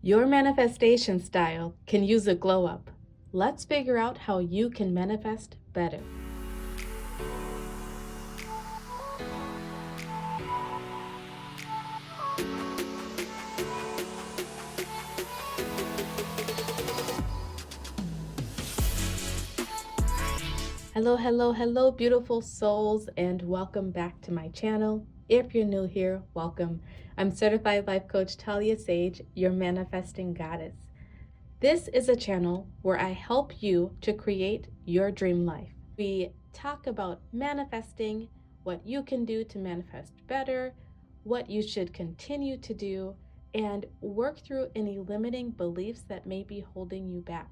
Your manifestation style can use a glow up. Let's figure out how you can manifest better. Hello, beautiful souls, and welcome back to my channel. If you're new here, welcome. I'm Certified Life Coach Talia Sage, your manifesting goddess. This is a channel where I help you to create your dream life. We talk about manifesting, what you can do to manifest better, what you should continue to do, and work through any limiting beliefs that may be holding you back.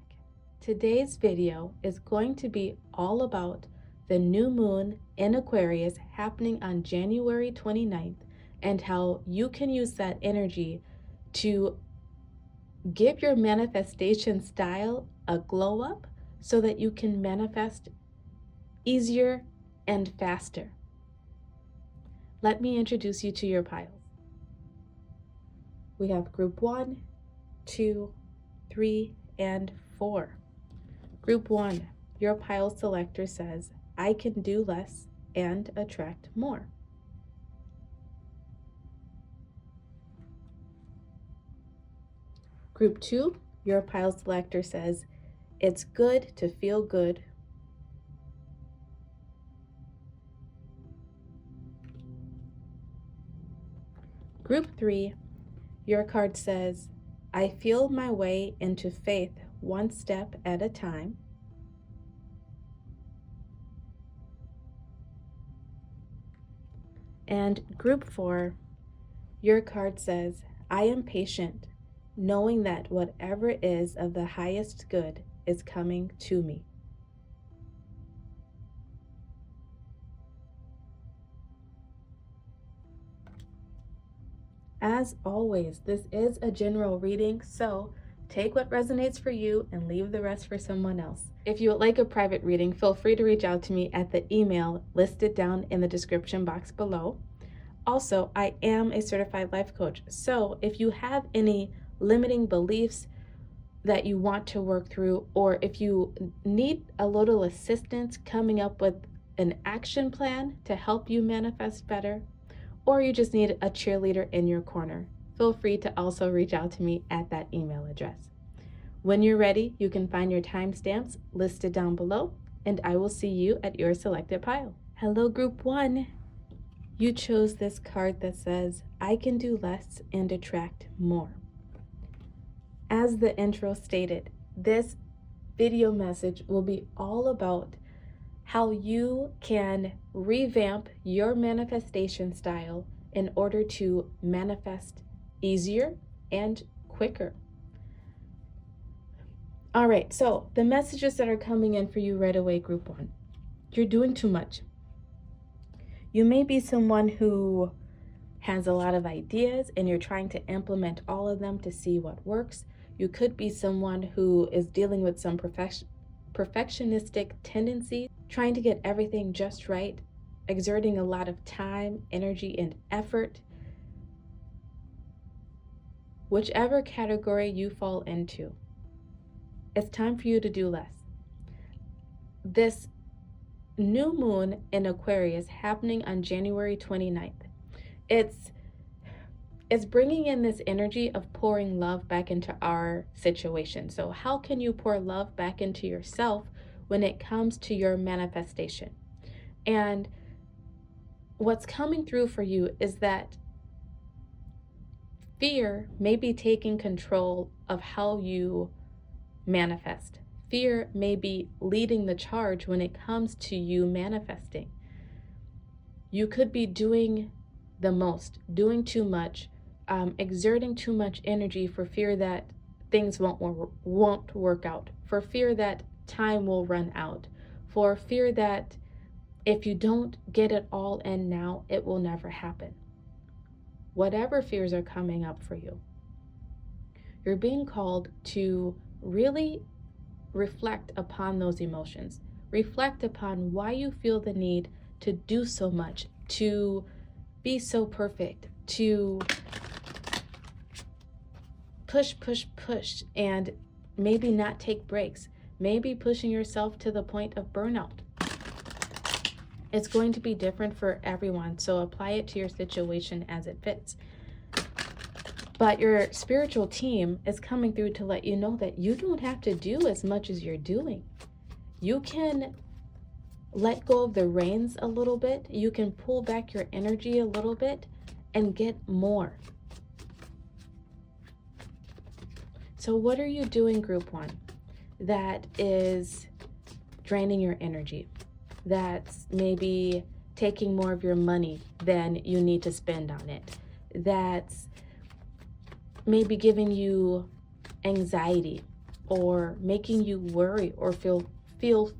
Today's video is going to be all about the new moon in Aquarius happening on January 29th and how you can use that energy to give your manifestation style a glow up so that you can manifest easier and faster. Let me introduce you to your piles. We have group 1, 2, 3, and 4. Group 1, your pile selector says, I can do less and attract more. Group 2, your pile selector says, it's good to feel good. Group 3, your card says, I feel my way into faith one step at a time. And group 4, your card says, I am patient, knowing that whatever is of the highest good is coming to me. As always, this is a general reading, so take what resonates for you and leave the rest for someone else. If you would like a private reading, feel free to reach out to me at the email listed down in the description box below. Also, I am a certified life coach, so if you have any limiting beliefs that you want to work through, or if you need a little assistance coming up with an action plan to help you manifest better, or you just need a cheerleader in your corner, feel free to also reach out to me at that email address. When you're ready, you can find your timestamps listed down below, and I will see you at your selected pile. Hello, group 1. You chose this card that says, I can do less and attract more. As the intro stated, this video message will be all about how you can revamp your manifestation style in order to manifest easier and quicker. All right, so the messages that are coming in for you right away, group 1. You're doing too much. You may be someone who has a lot of ideas and you're trying to implement all of them to see what works. You could be someone who is dealing with some perfectionistic tendencies, trying to get everything just right, exerting a lot of time, energy, and effort. Whichever category you fall into, it's time for you to do less. This new moon in Aquarius happening on January 29th, it's bringing in this energy of pouring love back into our situation. So how can you pour love back into yourself when it comes to your manifestation? And what's coming through for you is that fear may be taking control of how you manifest. Fear may be leading the charge when it comes to you manifesting. You could be doing the most, doing too much, exerting too much energy for fear that things won't work out, for fear that time will run out, for fear that if you don't get it all in now, it will never happen. Whatever fears are coming up for you, you're being called to really reflect upon those emotions. Reflect upon why you feel the need to do so much, to be so perfect, to push, and maybe not take breaks, maybe pushing yourself to the point of burnout. It's going to be different for everyone, so apply it to your situation as it fits. But your spiritual team is coming through to let you know that you don't have to do as much as you're doing. You can let go of the reins a little bit. You can pull back your energy a little bit and get more. So what are you doing, Group 1, that is draining your energy? That's maybe taking more of your money than you need to spend on it. That's maybe giving you anxiety or making you worry or feel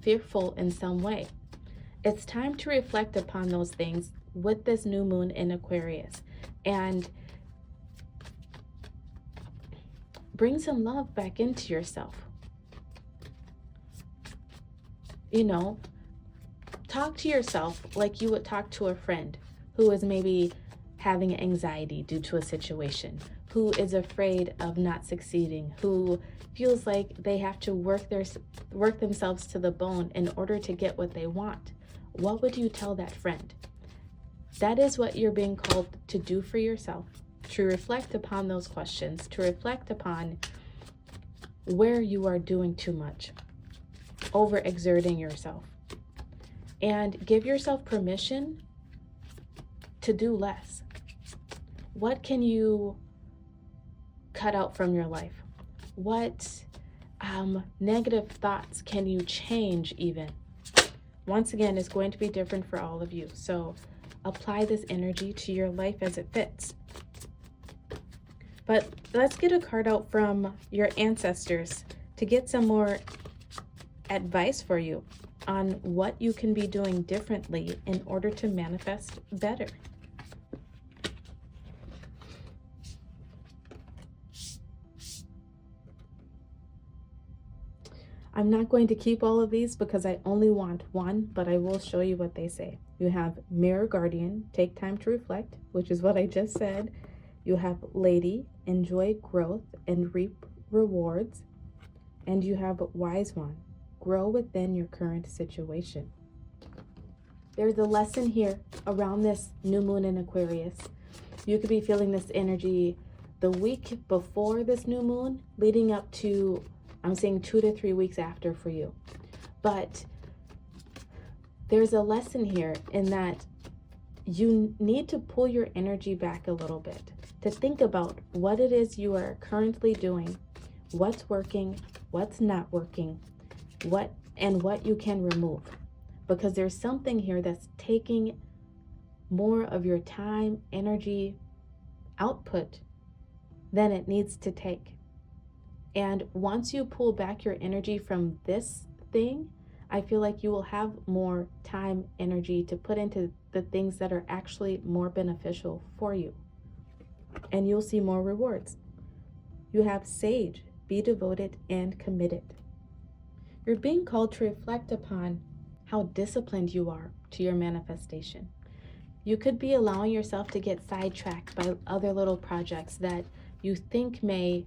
fearful in some way. It's time to reflect upon those things with this new moon in Aquarius and bring some love back into yourself. You know, talk to yourself like you would talk to a friend who is maybe having anxiety due to a situation, who is afraid of not succeeding, who feels like they have to work themselves to the bone in order to get what they want. What would you tell that friend? That is what you're being called to do for yourself, to reflect upon those questions, to reflect upon where you are doing too much, overexerting yourself, and give yourself permission to do less. What can you cut out from your life? What negative thoughts can you change even? Once again, it's going to be different for all of you. So apply this energy to your life as it fits. But let's get a card out from your ancestors to get some more advice for you on what you can be doing differently in order to manifest better. I'm not going to keep all of these because I only want one, but I will show you what they say. You have Mirror Guardian, take time to reflect, which is what I just said. You have Lady, enjoy growth and reap rewards. And you have Wise One, grow within your current situation. There's a lesson here around this new moon in Aquarius. You could be feeling this energy the week before this new moon, leading up to, I'm saying 2 to 3 weeks after for you. But there's a lesson here in that you need to pull your energy back a little bit to think about what it is you are currently doing, what's working, what's not working, what you can remove. Because there's something here that's taking more of your time, energy, output than it needs to take. And once you pull back your energy from this thing, I feel like you will have more time, energy to put into the things that are actually more beneficial for you. And you'll see more rewards. You have Sage, be devoted and committed. You're being called to reflect upon how disciplined you are to your manifestation. You could be allowing yourself to get sidetracked by other little projects that you think may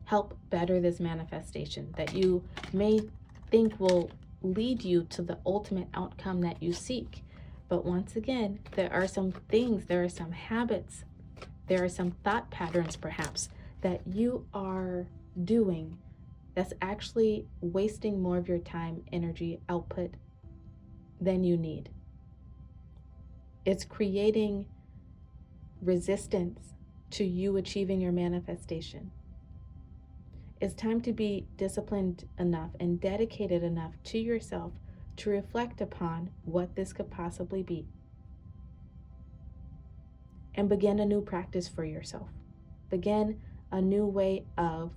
help better this manifestation, that you may think will lead you to the ultimate outcome that you seek. But once again, there are some things, there are some habits, there are some thought patterns perhaps that you are doing that's actually wasting more of your time, energy, output than you need. It's creating resistance to you achieving your manifestation. It's time to be disciplined enough and dedicated enough to yourself to reflect upon what this could possibly be and begin a new practice for yourself. Begin a new way of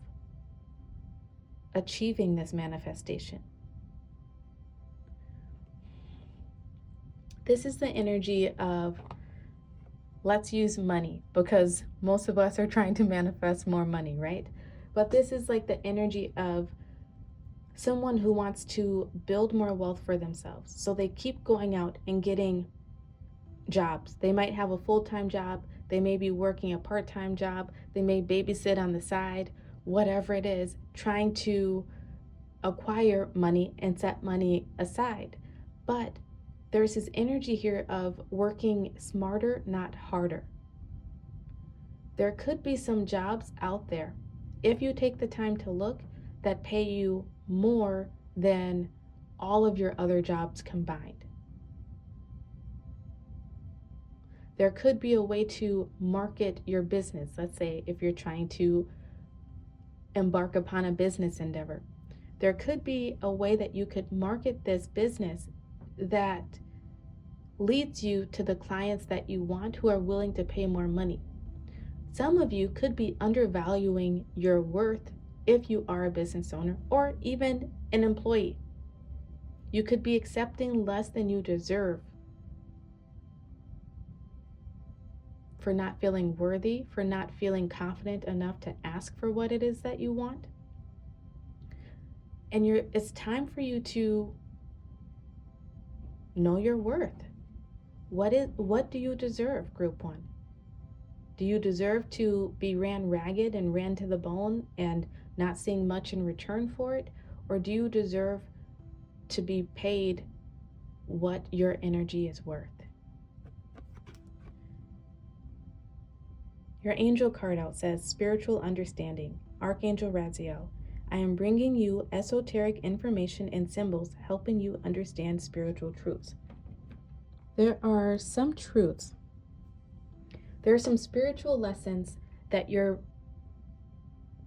achieving this manifestation. This is the energy of, let's use money, because most of us are trying to manifest more money, right? But this is like the energy of someone who wants to build more wealth for themselves. So they keep going out and getting jobs. They might have a full-time job. They may be working a part-time job. They may babysit on the side, whatever it is, trying to acquire money and set money aside. But there's this energy here of working smarter, not harder. There could be some jobs out there, if you take the time to look, that pay you more than all of your other jobs combined. There could be a way to market your business. Let's say if you're trying to embark upon a business endeavor, there could be a way that you could market this business that leads you to the clients that you want who are willing to pay more money. Some of you could be undervaluing your worth if you are a business owner or even an employee. You could be accepting less than you deserve for not feeling worthy, for not feeling confident enough to ask for what it is that you want. And it's time for you to know your worth. What do you deserve, Group 1? Do you deserve to be ran ragged and ran to the bone and not seeing much in return for it? Or do you deserve to be paid what your energy is worth? Your angel card out says, Spiritual Understanding, Archangel Raziel. I am bringing you esoteric information and symbols helping you understand spiritual truths. There are some truths. There are some spiritual lessons that you're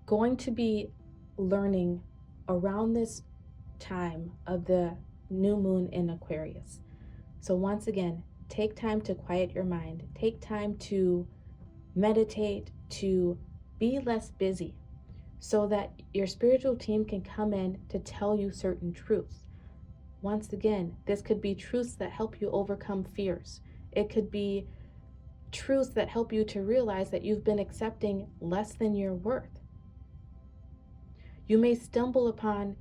going to be learning around this time of the new moon in Aquarius. So once again, take time to quiet your mind. Take time to meditate, to be less busy, so that your spiritual team can come in to tell you certain truths. Once again, this could be truths that help you overcome fears. It could be truths that help you to realize that you've been accepting less than your worth. You may stumble upon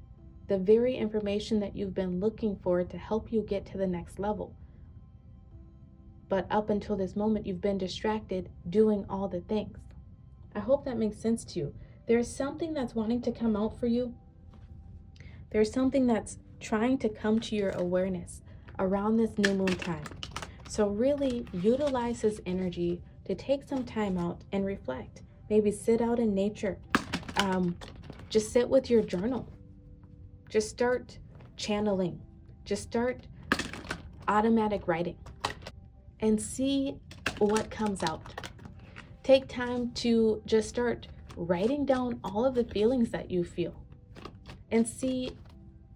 the very information that you've been looking for to help you get to the next level. But up until this moment, you've been distracted doing all the things. I hope that makes sense to you. There's something that's wanting to come out for you. There's something that's trying to come to your awareness around this new moon time. So really utilize this energy to take some time out and reflect. Maybe sit out in nature. Just sit with your journal. Just start channeling. Just start automatic writing and see what comes out. Take time to just start writing down all of the feelings that you feel and see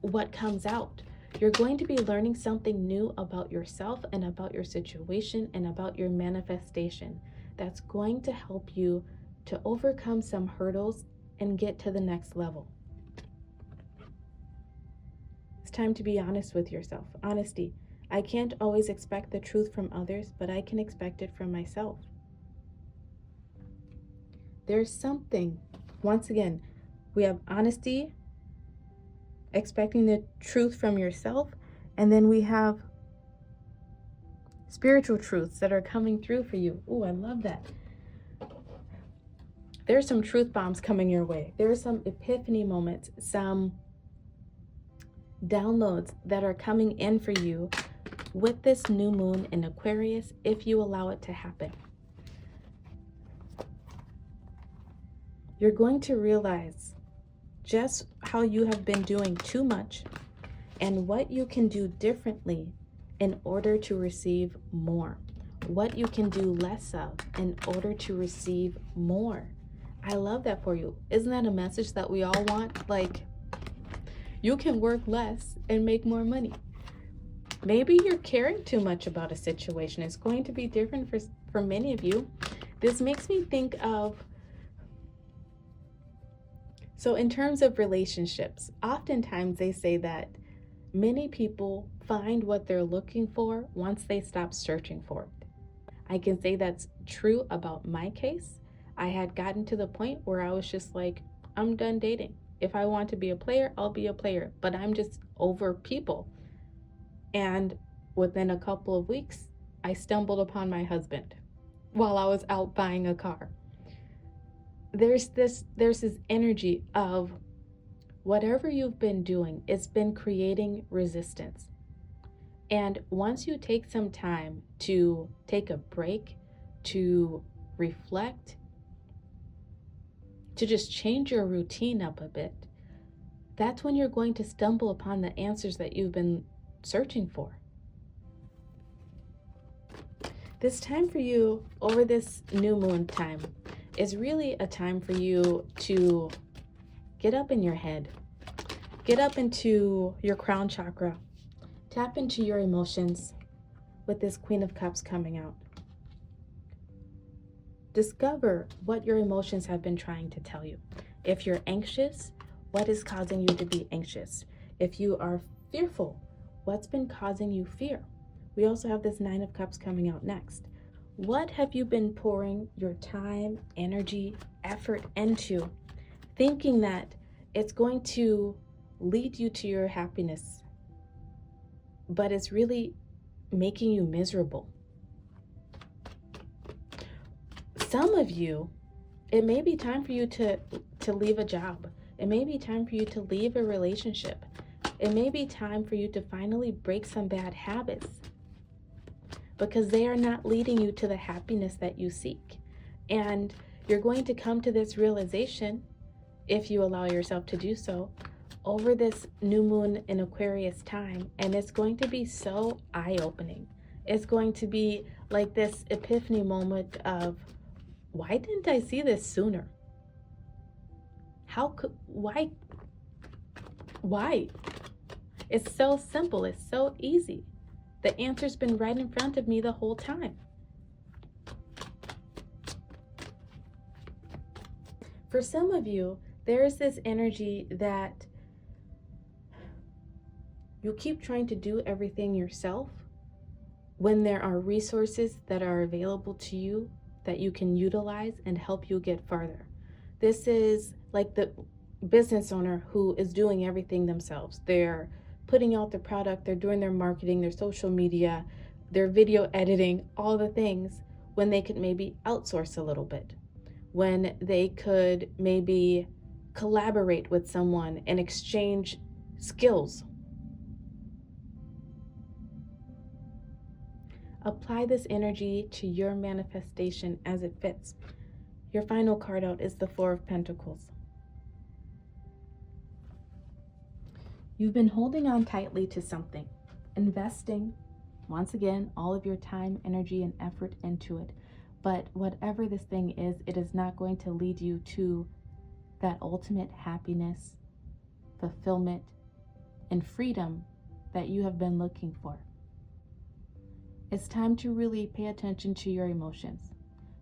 what comes out. You're going to be learning something new about yourself and about your situation and about your manifestation that's going to help you to overcome some hurdles and get to the next level. It's time to be honest with yourself. Honesty. I can't always expect the truth from others, but I can expect it from myself. There's something, once again, we have honesty, expecting the truth from yourself, and then we have spiritual truths that are coming through for you. Oh, I love that. There's some truth bombs coming your way. There are some epiphany moments, some downloads that are coming in for you with this new moon in Aquarius, if you allow it to happen. You're going to realize just how you have been doing too much and what you can do differently in order to receive more. What you can do less of in order to receive more. I love that for you. Isn't that a message that we all want? Like, you can work less and make more money. Maybe you're caring too much about a situation. It's going to be different for many of you. This makes me think of, so in terms of relationships, oftentimes they say that many people find what they're looking for once they stop searching for it. I can say that's true about my case. I had gotten to the point where I was just like, I'm done dating. If I want to be a player, I'll be a player, but I'm just over people. And within a couple of weeks, I stumbled upon my husband. while I was out buying a car. There's this energy of whatever you've been doing, it's been creating resistance. And once you take some time to take a break, to reflect, to just change your routine up a bit, that's when you're going to stumble upon the answers that you've been searching for. This time for you, over this new moon time, is really a time for you to get up in your head, get up into your crown chakra, tap into your emotions with this Queen of Cups coming out. Discover what your emotions have been trying to tell you. If you're anxious, what is causing you to be anxious? If you are fearful, what's been causing you fear? We also have this Nine of Cups coming out next. What have you been pouring your time, energy, effort into, thinking that it's going to lead you to your happiness, but it's really making you miserable? Some of you, it may be time for you to leave a job. It may be time for you to leave a relationship. It may be time for you to finally break some bad habits, because they are not leading you to the happiness that you seek. And you're going to come to this realization, if you allow yourself to do so, over this new moon in Aquarius time, and it's going to be so eye-opening. It's going to be like this epiphany moment of, why didn't I see this sooner? Why? It's so simple, it's so easy. The answer's been right in front of me the whole time. For some of you, there is this energy that you keep trying to do everything yourself when there are resources that are available to you that you can utilize and help you get farther. This is like the business owner who is doing everything themselves. They're putting out the product, they're doing their marketing, their social media, their video editing, all the things, when they could maybe outsource a little bit, when they could maybe collaborate with someone and exchange skills. Apply this energy to your manifestation as it fits. Your final card out is the Four of Pentacles. You've been holding on tightly to something, investing, once again, all of your time, energy, and effort into it. But whatever this thing is, it is not going to lead you to that ultimate happiness, fulfillment, and freedom that you have been looking for. It's time to really pay attention to your emotions.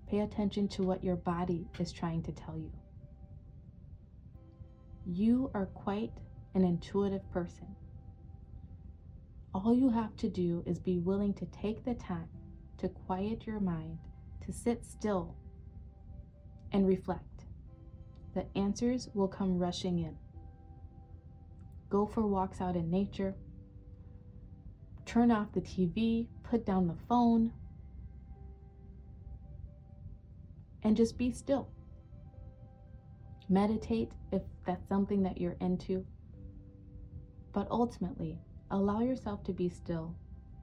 Pay attention to what your body is trying to tell you. You are quite an intuitive person. All you have to do is be willing to take the time to quiet your mind, to sit still and reflect. The answers will come rushing in. Go for walks out in nature. Turn off the TV, put down the phone, and just be still. Meditate if that's something that you're into. But ultimately, allow yourself to be still.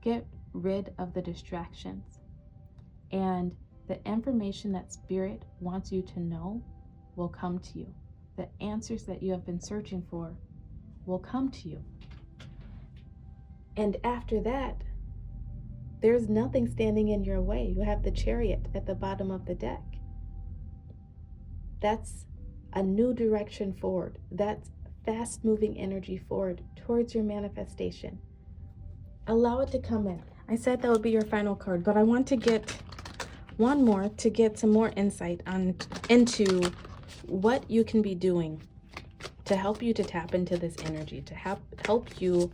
Get rid of the distractions. And the information that Spirit wants you to know will come to you. The answers that you have been searching for will come to you. And after that, there's nothing standing in your way. You have the Chariot at the bottom of the deck. That's a new direction forward. That's fast-moving energy forward towards your manifestation. Allow it to come in. I said that would be your final card, but I want to get one more to get some more insight into what you can be doing to help you to tap into this energy, to help you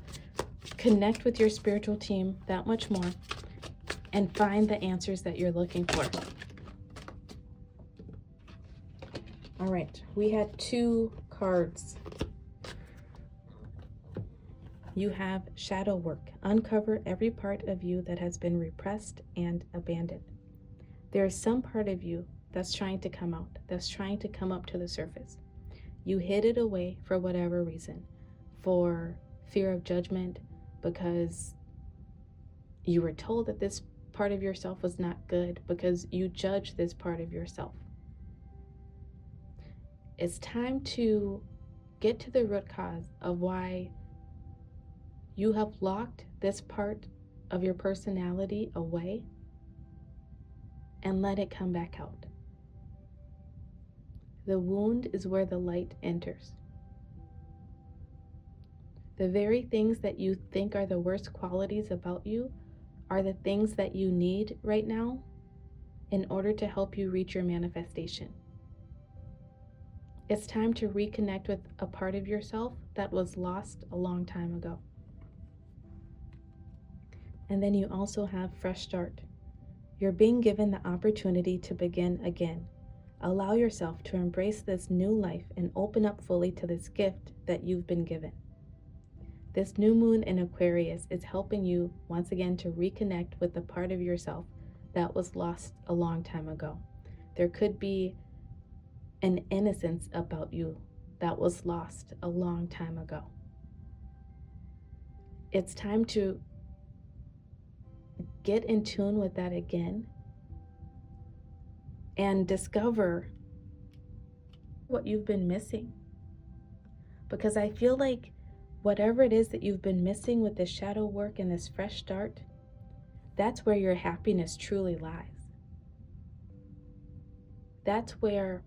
connect with your spiritual team that much more and find the answers that you're looking for. All right, we had two cards. You have shadow work. Uncover every part of you that has been repressed and abandoned. There's some part of you that's trying to come out, that's trying to come up to the surface. You hid it away for whatever reason, for fear of judgment, because you were told that this part of yourself was not good, because you judge this part of yourself. It's time to get to the root cause of why you have locked this part of your personality away and let it come back out. The wound is where the light enters. The very things that you think are the worst qualities about you are the things that you need right now in order to help you reach your manifestation. It's time to reconnect with a part of yourself that was lost a long time ago. And then you also have fresh start. You're being given the opportunity to begin again. Allow yourself to embrace this new life and open up fully to this gift that you've been given. This new moon in Aquarius is helping you once again to reconnect with the part of yourself that was lost a long time ago. There could be an innocence about you that was lost a long time ago. It's time to get in tune with that again and discover what you've been missing. Because I feel like whatever it is that you've been missing with this shadow work and this fresh start, that's where your happiness truly lies. That's where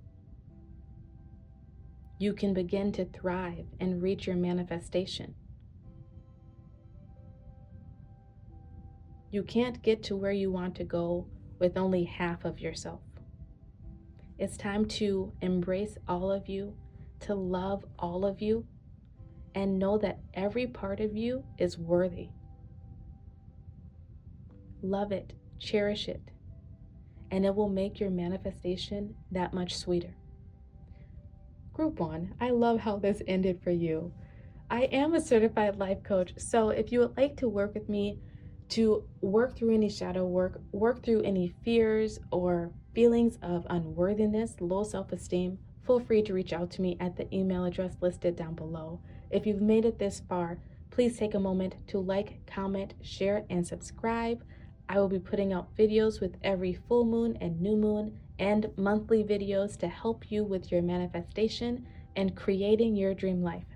you can begin to thrive and reach your manifestation. You can't get to where you want to go with only half of yourself. It's time to embrace all of you, to love all of you, and know that every part of you is worthy. Love it, cherish it, and it will make your manifestation that much sweeter. Group 1, I love how this ended for you. I am a certified life coach, so if you would like to work with me to work through any shadow work, work through any fears or feelings of unworthiness, low self-esteem, feel free to reach out to me at the email address listed down below. If you've made it this far, please take a moment to like, comment, share, and subscribe. I will be putting out videos with every full moon and new moon and monthly videos to help you with your manifestation and creating your dream life.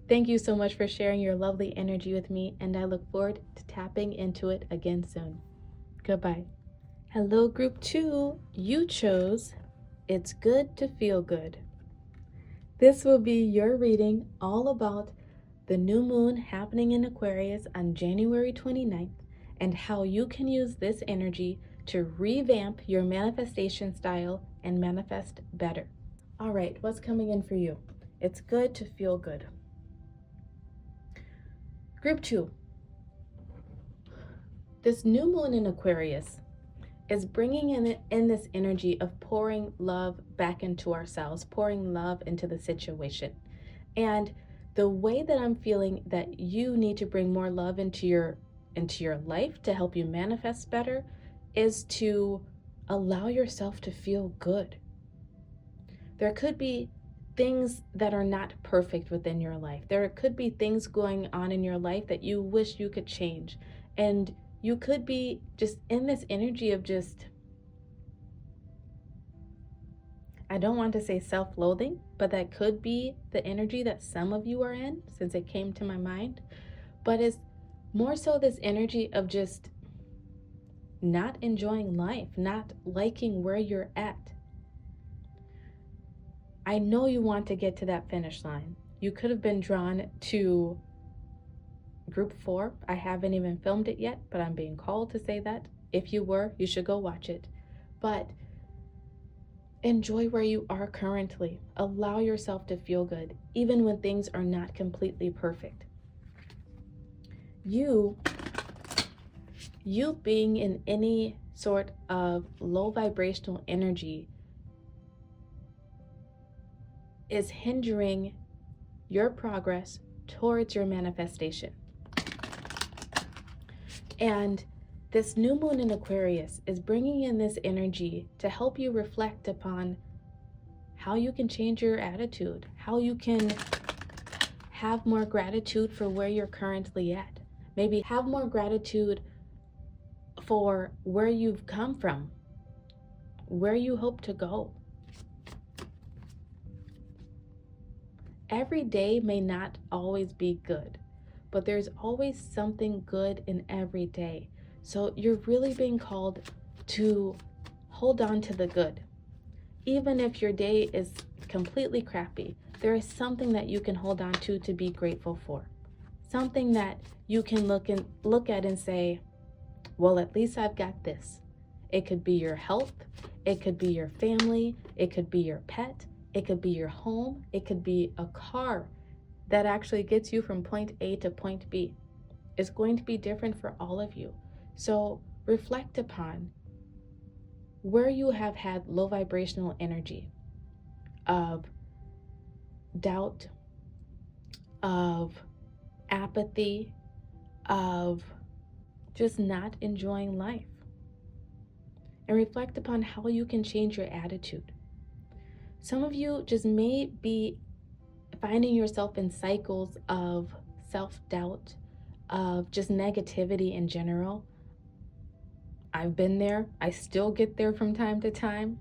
Thank you so much for sharing your lovely energy with me, and I look forward to tapping into it again soon. Goodbye. Hello, Group 2. You chose It's Good to Feel Good. This will be your reading all about the new moon happening in Aquarius on January 29th and how you can use this energy to revamp your manifestation style and manifest better. All right, what's coming in for you? It's good to feel good. Group 2. This new moon in Aquarius is bringing in this energy of pouring love back into ourselves, pouring love into the situation. And the way that I'm feeling that you need to bring more love into your life to help you manifest better is to allow yourself to feel good. There could be things that are not perfect within your life. There could be things going on in your life that you wish you could change. And you could be just in this energy of just, I don't want to say self-loathing, but that could be the energy that some of you are in, since it came to my mind. But it's more so this energy of just not enjoying life, not liking where you're at. I know you want to get to that finish line. You could have been drawn to Group 4. I haven't even filmed it yet, but I'm being called to say that. If you were, you should go watch it. But enjoy where you are currently. Allow yourself to feel good, even when things are not completely perfect. You being in any sort of low vibrational energy is hindering your progress towards your manifestation. And This new moon in Aquarius is bringing in this energy to help you reflect upon how you can change your attitude, how you can have more gratitude for where you're currently at. Maybe have more gratitude for where you've come from, where you hope to go. Every day may not always be good, but there's always something good in every day. So you're really being called to hold on to the good. Even if your day is completely crappy, there is something that you can hold on to be grateful for. Something that you can look at and say, well, at least I've got this. It could be your health, it could be your family, it could be your pet, it could be your home, it could be a car that actually gets you from point A to point B. It's going to be different for all of you. So reflect upon where you have had low vibrational energy of doubt, of apathy, of just not enjoying life. And reflect upon how you can change your attitude. Some of you just may be finding yourself in cycles of self-doubt, of just negativity in general. I've been there. I still get there from time to time.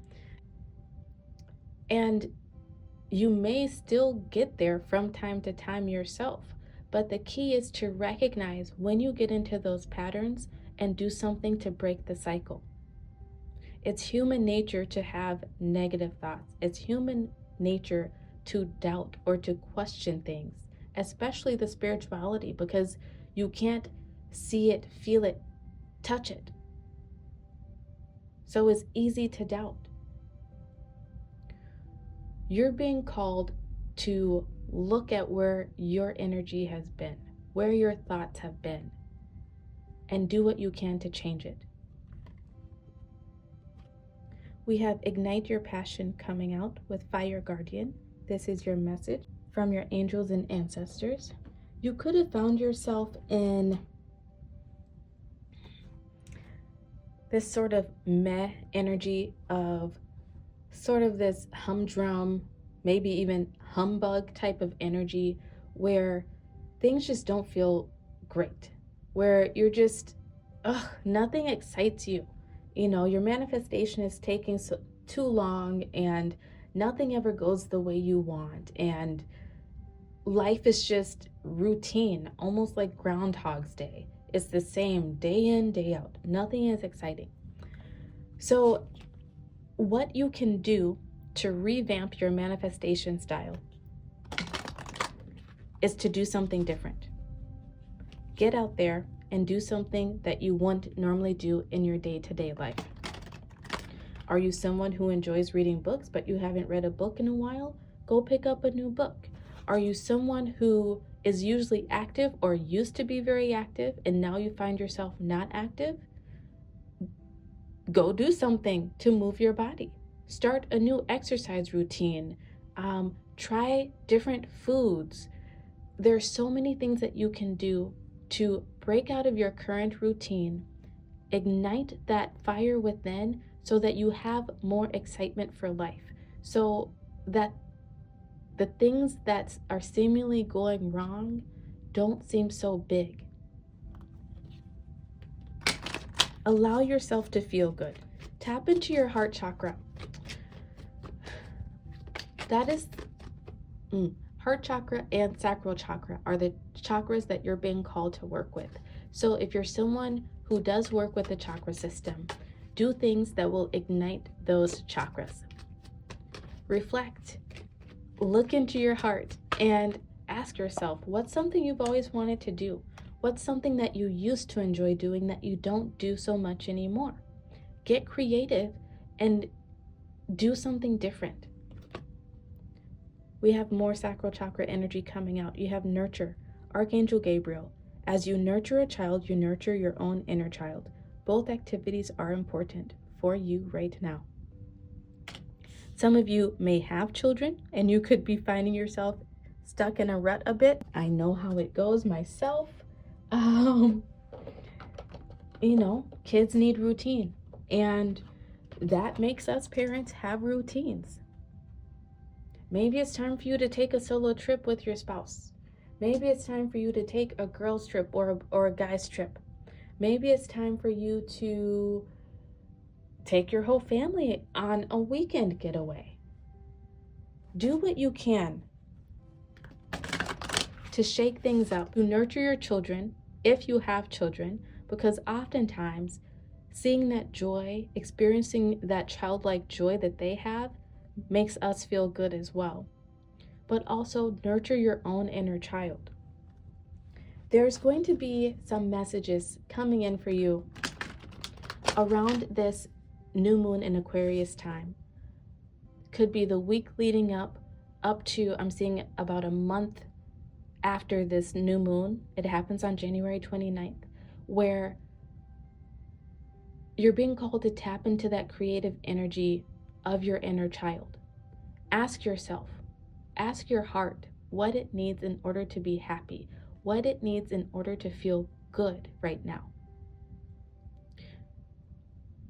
And you may still get there from time to time yourself. But the key is to recognize when you get into those patterns and do something to break the cycle. It's human nature to have negative thoughts. It's human nature to doubt or to question things, especially the spirituality, because you can't see it, feel it, touch it. So it's easy to doubt. You're being called to look at where your energy has been, where your thoughts have been, and do what you can to change it. We have Ignite Your Passion coming out with Fire Guardian. This is your message from your angels and ancestors. You could have found yourself in this sort of meh energy of sort of this humdrum, maybe even humbug type of energy where things just don't feel great, where you're just, nothing excites you. You know, your manifestation is taking too long and nothing ever goes the way you want. And life is just routine, almost like Groundhog's Day. It's the same day in, day out. Nothing is exciting. So what you can do to revamp your manifestation style is to do something different. Get out there and do something that you wouldn't normally do in your day-to-day life. Are you someone who enjoys reading books, but you haven't read a book in a while? Go pick up a new book. Are you someone who is usually active or used to be very active and now you find yourself not active? Go do something to move your body. Start a new exercise routine. Try different foods. There's so many things that you can do to break out of your current routine, ignite that fire within so that you have more excitement for life, so that the things that are seemingly going wrong don't seem so big. Allow yourself to feel good. Tap into your heart chakra. That is heart chakra and sacral chakra are the chakras that you're being called to work with. So if you're someone who does work with the chakra system, do things that will ignite those chakras. Reflect, look into your heart and ask yourself, what's something you've always wanted to do? What's something that you used to enjoy doing that you don't do so much anymore? Get creative and do something different. We have more sacral chakra energy coming out. You have nurture, Archangel Gabriel. As you nurture a child, you nurture your own inner child. Both activities are important for you right now. Some of you may have children and you could be finding yourself stuck in a rut a bit. I know how it goes myself. kids need routine, and that makes us parents have routines. Maybe it's time for you to take a solo trip with your spouse. Maybe it's time for you to take a girl's trip or a guy's trip. Maybe it's time for you to take your whole family on a weekend getaway. Do what you can to shake things up, to nurture your children, if you have children, because oftentimes seeing that joy, experiencing that childlike joy that they have, makes us feel good as well. But also nurture your own inner child. There's going to be some messages coming in for you around this new moon in Aquarius time. Could be the week leading up to, I'm seeing about a month after this new moon. It happens on January 29th, where you're being called to tap into that creative energy of your inner child. Ask yourself, ask your heart what it needs in order to be happy, what it needs in order to feel good right now.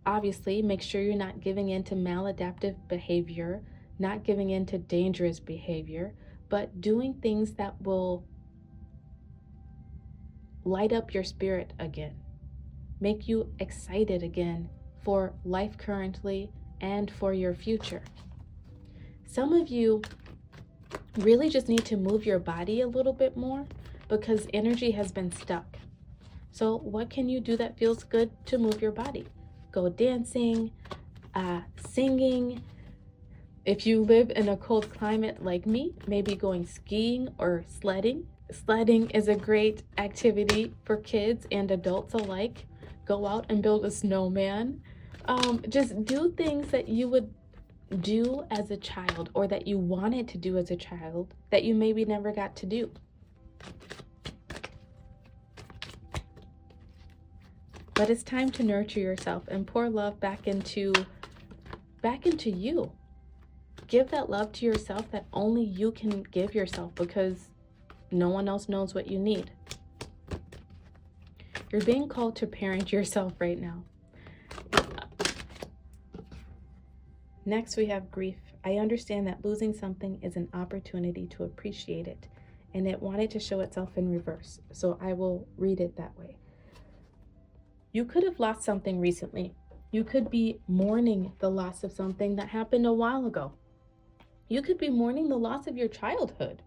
Obviously, make sure you're not giving in to maladaptive behavior, not giving in to dangerous behavior, but doing things that will light up your spirit again, make you excited again for life currently and for your future. Some of you really just need to move your body a little bit more because energy has been stuck. So what can you do that feels good to move your body? Go dancing, singing. If you live in a cold climate like me, maybe going skiing or sledding. Sledding is a great activity for kids and adults alike. Go out and build a snowman. Just do things that you would do as a child, or that you wanted to do as a child that you maybe never got to do. But it's time to nurture yourself and pour love back into you. Give that love to yourself that only you can give yourself, because no one else knows what you need. You're being called to parent yourself right now. Next, we have grief. I understand that losing something is an opportunity to appreciate it, and it wanted to show itself in reverse, so I will read it that way. You could have lost something recently. You could be mourning the loss of something that happened a while ago. You could be mourning the loss of your childhood.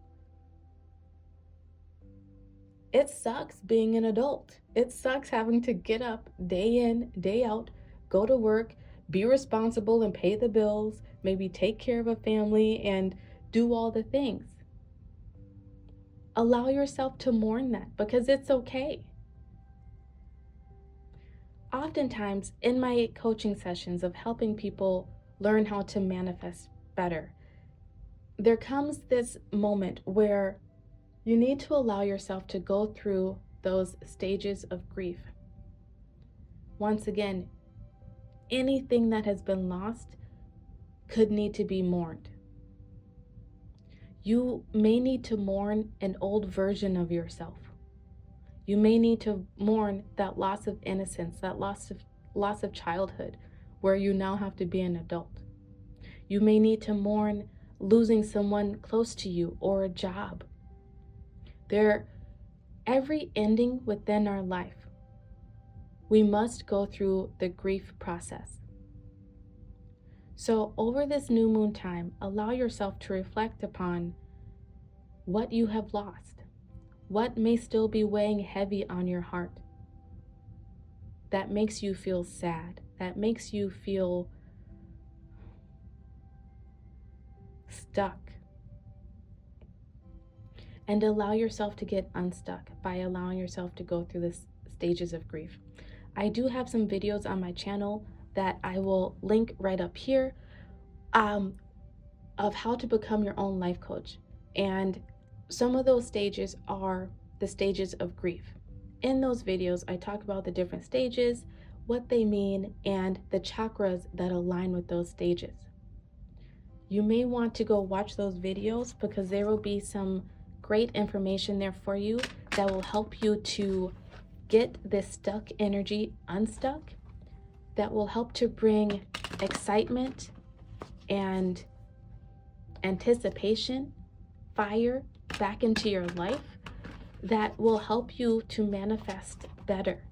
It sucks being an adult. It sucks having to get up day in, day out, go to work, be responsible and pay the bills, maybe take care of a family and do all the things. Allow yourself to mourn that, because it's okay. Oftentimes in my coaching sessions of helping people learn how to manifest better, there comes this moment where you need to allow yourself to go through those stages of grief. Once again, anything that has been lost could need to be mourned. You may need to mourn an old version of yourself. You may need to mourn that loss of innocence, that loss of childhood, where you now have to be an adult. You may need to mourn losing someone close to you or a job. Every ending within our life, we must go through the grief process. So over this new moon time, allow yourself to reflect upon what you have lost, what may still be weighing heavy on your heart, that makes you feel sad, that makes you feel stuck. And allow yourself to get unstuck by allowing yourself to go through the stages of grief. I do have some videos on my channel that I will link right up here of how to become your own life coach. And some of those stages are the stages of grief. In those videos, I talk about the different stages, what they mean, and the chakras that align with those stages. You may want to go watch those videos because there will be some great information there for you that will help you to get this stuck energy unstuck, that will help to bring excitement and anticipation, fire back into your life, that will help you to manifest better.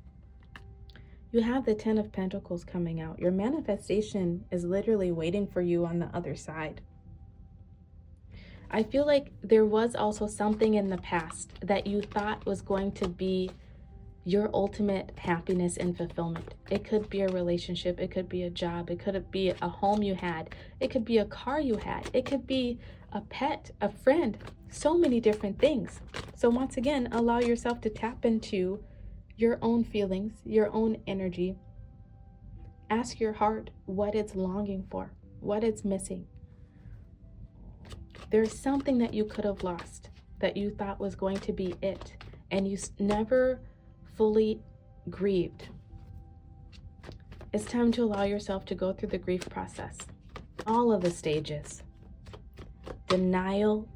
You have the 10 of Pentacles coming out. Your manifestation is literally waiting for you on the other side. I feel like there was also something in the past that you thought was going to be your ultimate happiness and fulfillment. It could be a relationship, it could be a job, it could be a home you had, it could be a car you had, it could be a pet, a friend, so many different things. So once again, allow yourself to tap into your own feelings, your own energy. Ask your heart what it's longing for, what it's missing. There's something that you could have lost that you thought was going to be it, and you never fully grieved. It's time to allow yourself to go through the grief process. All of the stages: denial,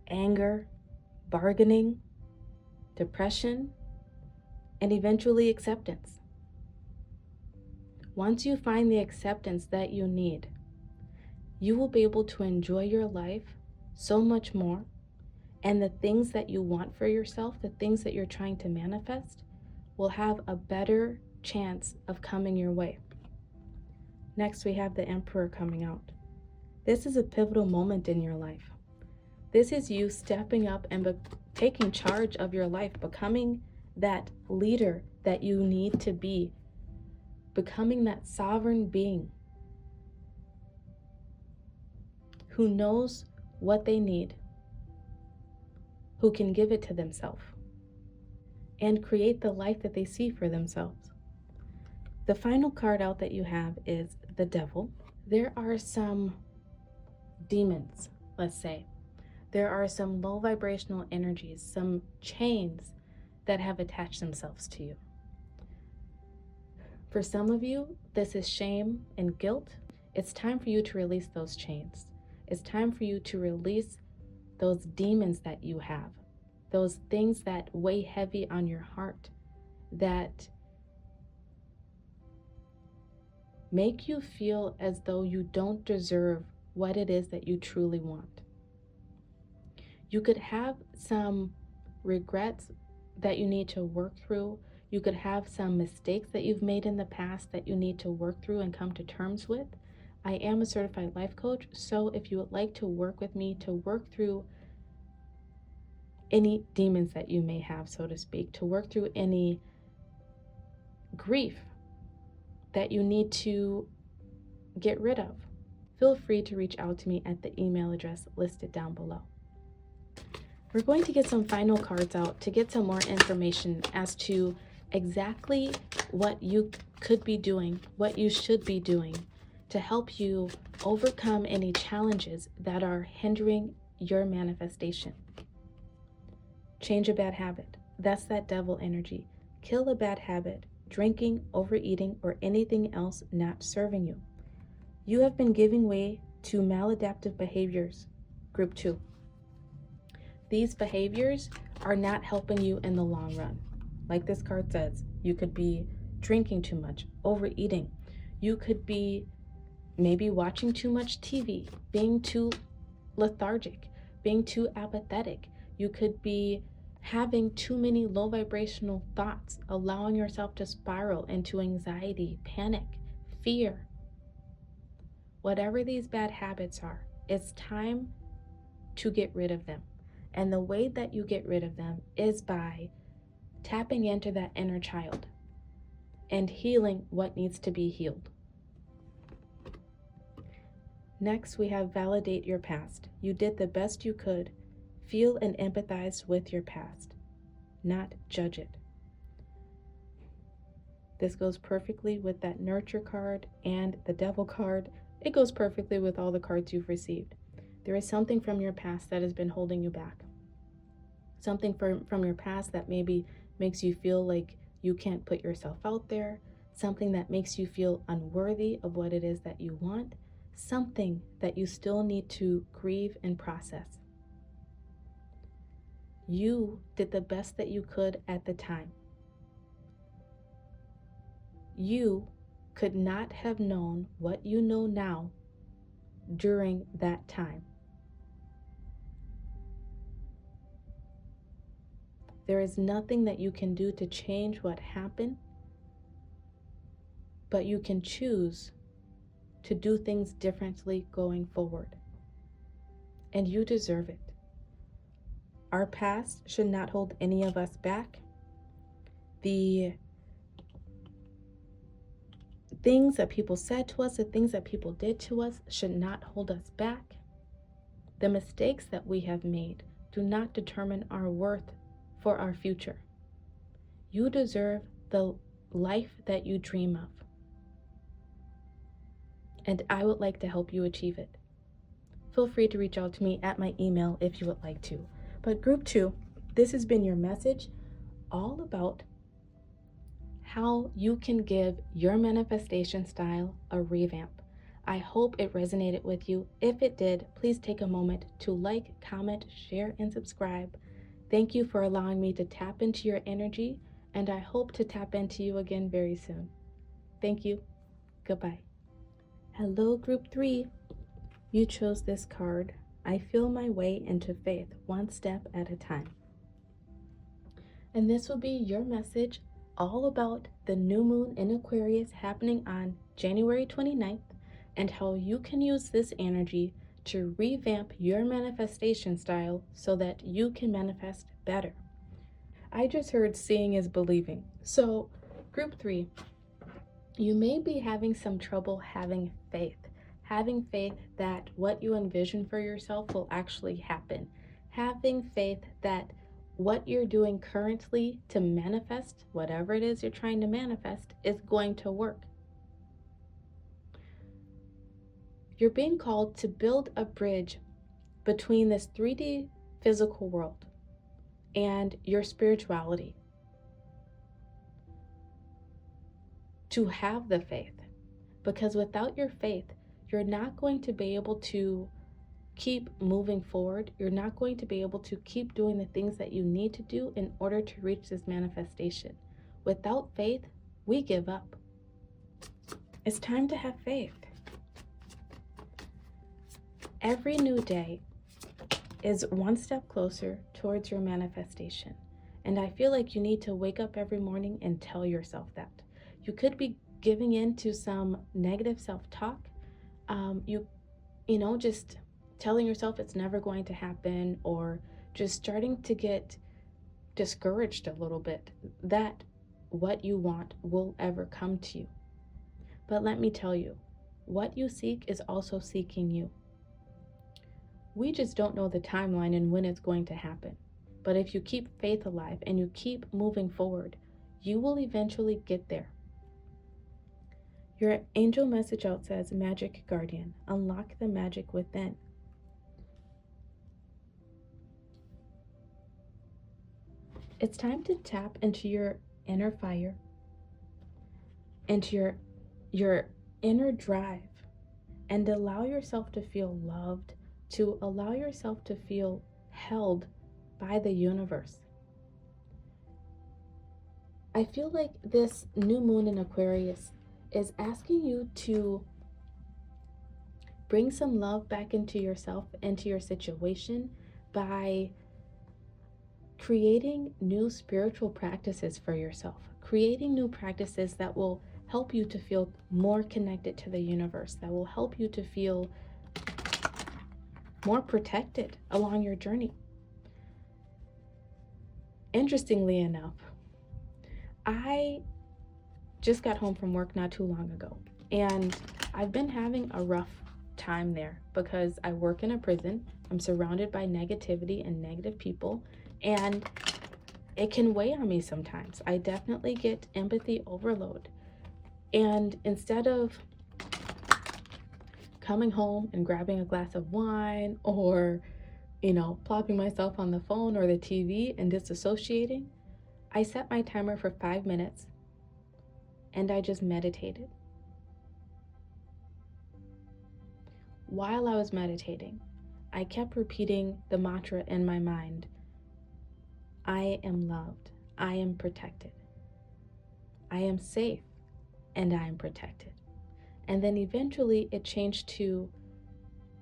anger, bargaining, depression, and eventually acceptance. Once you find the acceptance that you need, you will be able to enjoy your life so much more, and the things that you want for yourself, the things that you're trying to manifest, will have a better chance of coming your way. Next, we have the Emperor coming out. This is a pivotal moment in your life. This is you stepping up and taking charge of your life, becoming that leader that you need to be, becoming that sovereign being who knows what they need, who can give it to themselves, and create the life that they see for themselves. The final card out that you have is the Devil. There are some demons, let's say. There are some low vibrational energies, some chains that have attached themselves to you. For some of you, this is shame and guilt. It's time for you to release those chains. It's time for you to release those demons that you have, those things that weigh heavy on your heart, that make you feel as though you don't deserve what it is that you truly want. You could have some regrets that you need to work through. You could have some mistakes that you've made in the past that you need to work through and come to terms with. I am a certified life coach, so if you would like to work with me to work through any demons that you may have, so to speak, to work through any grief that you need to get rid of, feel free to reach out to me at the email address listed down below. We're going to get some final cards out to get some more information as to exactly what you could be doing, what you should be doing to help you overcome any challenges that are hindering your manifestation. Change a bad habit. That's that devil energy. Kill a bad habit: drinking, overeating, or anything else not serving you. You have been giving way to maladaptive behaviors, group 2. These behaviors are not helping you in the long run. Like this card says, you could be drinking too much, overeating. You could be maybe watching too much TV, being too lethargic, being too apathetic. You could be having too many low vibrational thoughts, allowing yourself to spiral into anxiety, panic, fear. Whatever these bad habits are, it's time to get rid of them. And the way that you get rid of them is by tapping into that inner child and healing what needs to be healed. Next, we have validate your past. You did the best you could. Feel and empathize with your past, not judge it. This goes perfectly with that nurture card and the devil card. It goes perfectly with all the cards you've received. There is something from your past that has been holding you back. Something from your past that maybe makes you feel like you can't put yourself out there. Something that makes you feel unworthy of what it is that you want. Something that you still need to grieve and process. You did the best that you could at the time. you could not have known what you know now during that time. There is nothing that you can do to change what happened, but you can choose to do things differently going forward. And you deserve it. Our past should not hold any of us back. The things that people said to us, the things that people did to us should not hold us back. The mistakes that we have made do not determine our worth for our future. You deserve the life that you dream of. And I would like to help you achieve it. Feel free to reach out to me at my email if you would like to. But group 2, this has been your message all about how you can give your manifestation style a revamp. I hope it resonated with you. If it did, please take a moment to like, comment, share, and subscribe. Thank you for allowing me to tap into your energy, and I hope to tap into you again very soon. Thank you. Goodbye. Hello, group 3. You chose this card. I feel my way into faith, one step at a time. And this will be your message all about the new moon in Aquarius happening on January 29th and how you can use this energy to revamp your manifestation style so that you can manifest better. I just heard seeing is believing. So, group 3, you may be having some trouble having faith that what you envision for yourself will actually happen, having faith that what you're doing currently to manifest whatever it is you're trying to manifest is going to work. You're being called to build a bridge between this 3D physical world and your spirituality. To have the faith, because without your faith, you're not going to be able to keep moving forward. You're not going to be able to keep doing the things that you need to do in order to reach this manifestation. Without faith, we give up. It's time to have faith. Every new day is one step closer towards your manifestation. And I feel like you need to wake up every morning and tell yourself that. You could be giving in to some negative self-talk. Just telling yourself it's never going to happen, or just starting to get discouraged a little bit that what you want will ever come to you. But let me tell you, what you seek is also seeking you. We just don't know the timeline and when it's going to happen. But if you keep faith alive and you keep moving forward, you will eventually get there. Your angel message out says, Magic Guardian, unlock the magic within. It's time to tap into your inner fire, into your inner drive, and allow yourself to feel loved, to allow yourself to feel held by the universe. I feel like this new moon in Aquarius is asking you to bring some love back into yourself, into your situation, by creating new spiritual practices for yourself, creating new practices that will help you to feel more connected to the universe, that will help you to feel more protected along your journey. Interestingly enough, I just got home from work not too long ago, and I've been having a rough time there because I work in a prison. I'm surrounded by negativity and negative people, and it can weigh on me sometimes. I definitely get empathy overload. And instead of coming home and grabbing a glass of wine or, plopping myself on the phone or the TV and disassociating, I set my timer for 5 minutes and I just meditated. While I was meditating, I kept repeating the mantra in my mind, I am loved, I am protected, I am safe, and I'm protected. And then eventually it changed to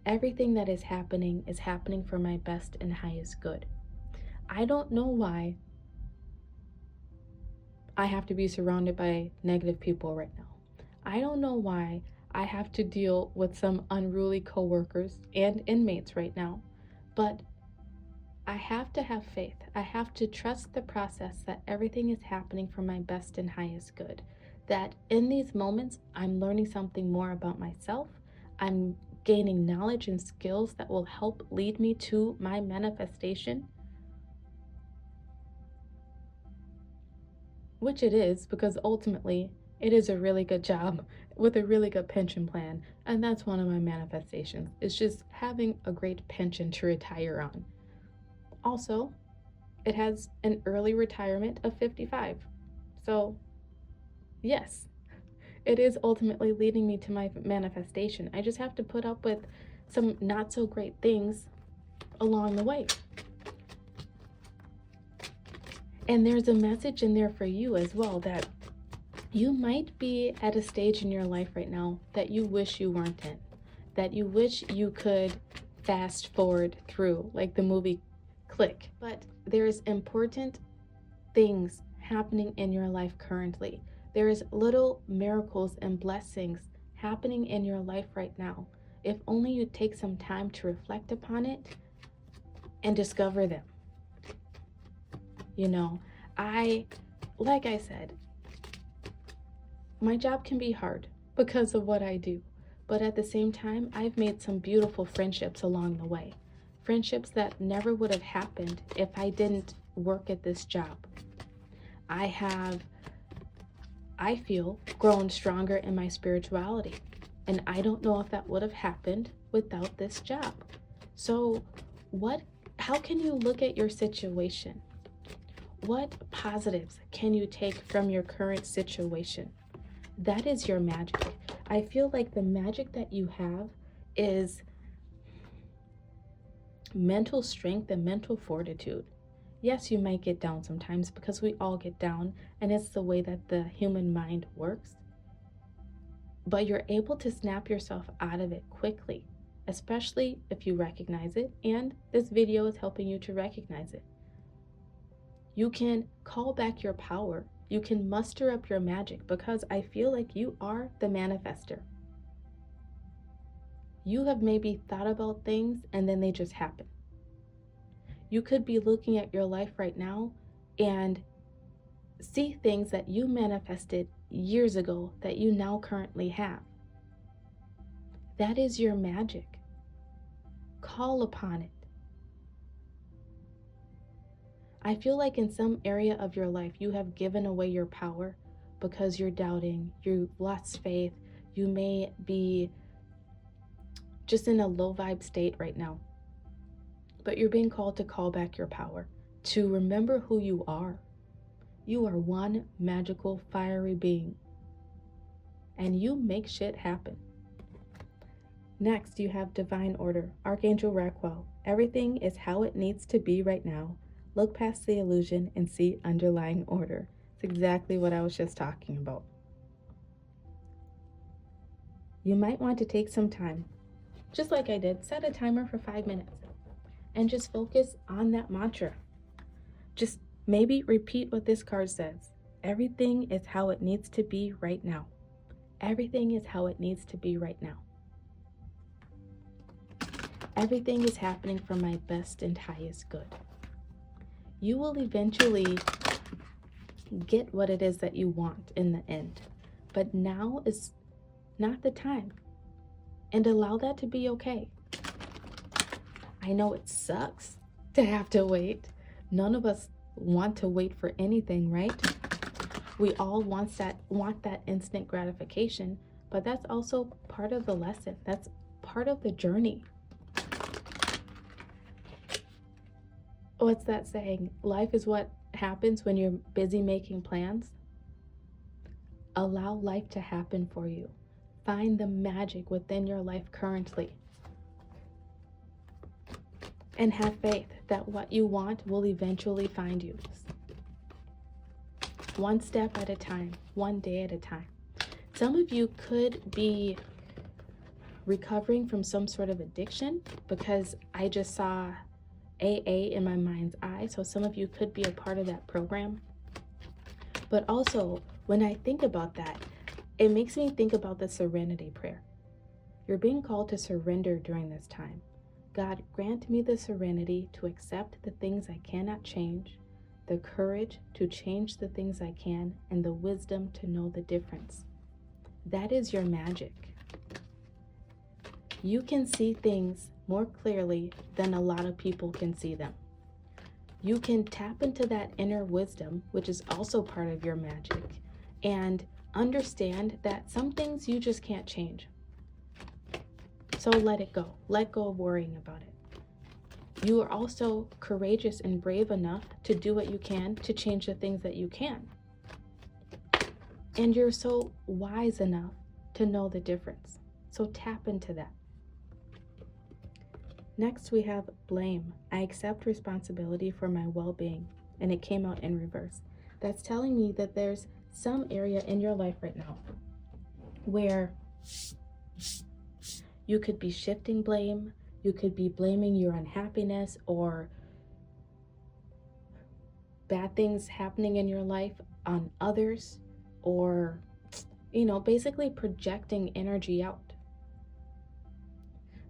everything that is happening for my best and highest good. I don't know why I have to be surrounded by negative people right now. I don't know why I have to deal with some unruly coworkers and inmates right now, but I have to have faith. I have to trust the process that everything is happening for my best and highest good. That in these moments, I'm learning something more about myself. I'm gaining knowledge and skills that will help lead me to my manifestation. Which it is, because ultimately, it is a really good job with a really good pension plan. And that's one of my manifestations. It's just having a great pension to retire on. Also, it has an early retirement of 55. So, yes, it is ultimately leading me to my manifestation. I just have to put up with some not so great things along the way. And there's a message in there for you as well, that you might be at a stage in your life right now that you wish you weren't in, that you wish you could fast forward through, like the movie Click. But there's important things happening in your life currently. There's little miracles and blessings happening in your life right now. If only you take some time to reflect upon it and discover them. You know, like I said, my job can be hard because of what I do. But at the same time, I've made some beautiful friendships along the way. Friendships that never would have happened if I didn't work at this job. I feel, grown stronger in my spirituality. And I don't know if that would have happened without this job. So how can you look at your situation? What positives can you take from your current situation? That is your magic. I feel like the magic that you have is mental strength and mental fortitude. Yes, you might get down sometimes, because we all get down, and it's the way that the human mind works. But you're able to snap yourself out of it quickly, especially if you recognize it, and this video is helping you to recognize it. You can call back your power. You can muster up your magic, because I feel like you are the manifester. You have maybe thought about things and then they just happen. You could be looking at your life right now and see things that you manifested years ago that you now currently have. That is your magic. Call upon it. I feel like in some area of your life, you have given away your power because you're doubting, you've lost faith, you may be just in a low vibe state right now. But you're being called to call back your power, to remember who you are. You are one magical, fiery being, and you make shit happen. Next, you have divine order, Archangel Raquel. Everything is how it needs to be right now. Look past the illusion and see underlying order. It's exactly what I was just talking about. You might want to take some time, just like I did, set a timer for 5 minutes and just focus on that mantra. Just maybe repeat what this card says. Everything is how it needs to be right now. Everything is how it needs to be right now. Everything is happening for my best and highest good. You will eventually get what it is that you want in the end. But now is not the time. And allow that to be okay. I know it sucks to have to wait. None of us want to wait for anything, right? We all want that instant gratification, but that's also part of the lesson. That's part of the journey. What's that saying? Life is what happens when you're busy making plans. Allow life to happen for you. Find the magic within your life currently. And have faith that what you want will eventually find you. One step at a time, one day at a time. Some of you could be recovering from some sort of addiction, because I just saw AA in my mind's eye. So some of you could be a part of that program. But also, when I think about that, it makes me think about the serenity prayer. You're being called to surrender during this time. God, grant me the serenity to accept the things I cannot change, the courage to change the things I can, and the wisdom to know the difference. That is your magic. You can see things more clearly than a lot of people can see them. You can tap into that inner wisdom, which is also part of your magic, and understand that some things you just can't change. So let it go. Let go of worrying about it. You are also courageous and brave enough to do what you can to change the things that you can. And you're so wise enough to know the difference. So tap into that. Next, we have blame. I accept responsibility for my well-being. And it came out in reverse. That's telling me that there's some area in your life right now where you could be shifting blame. You could be blaming your unhappiness or bad things happening in your life on others, or, basically projecting energy out.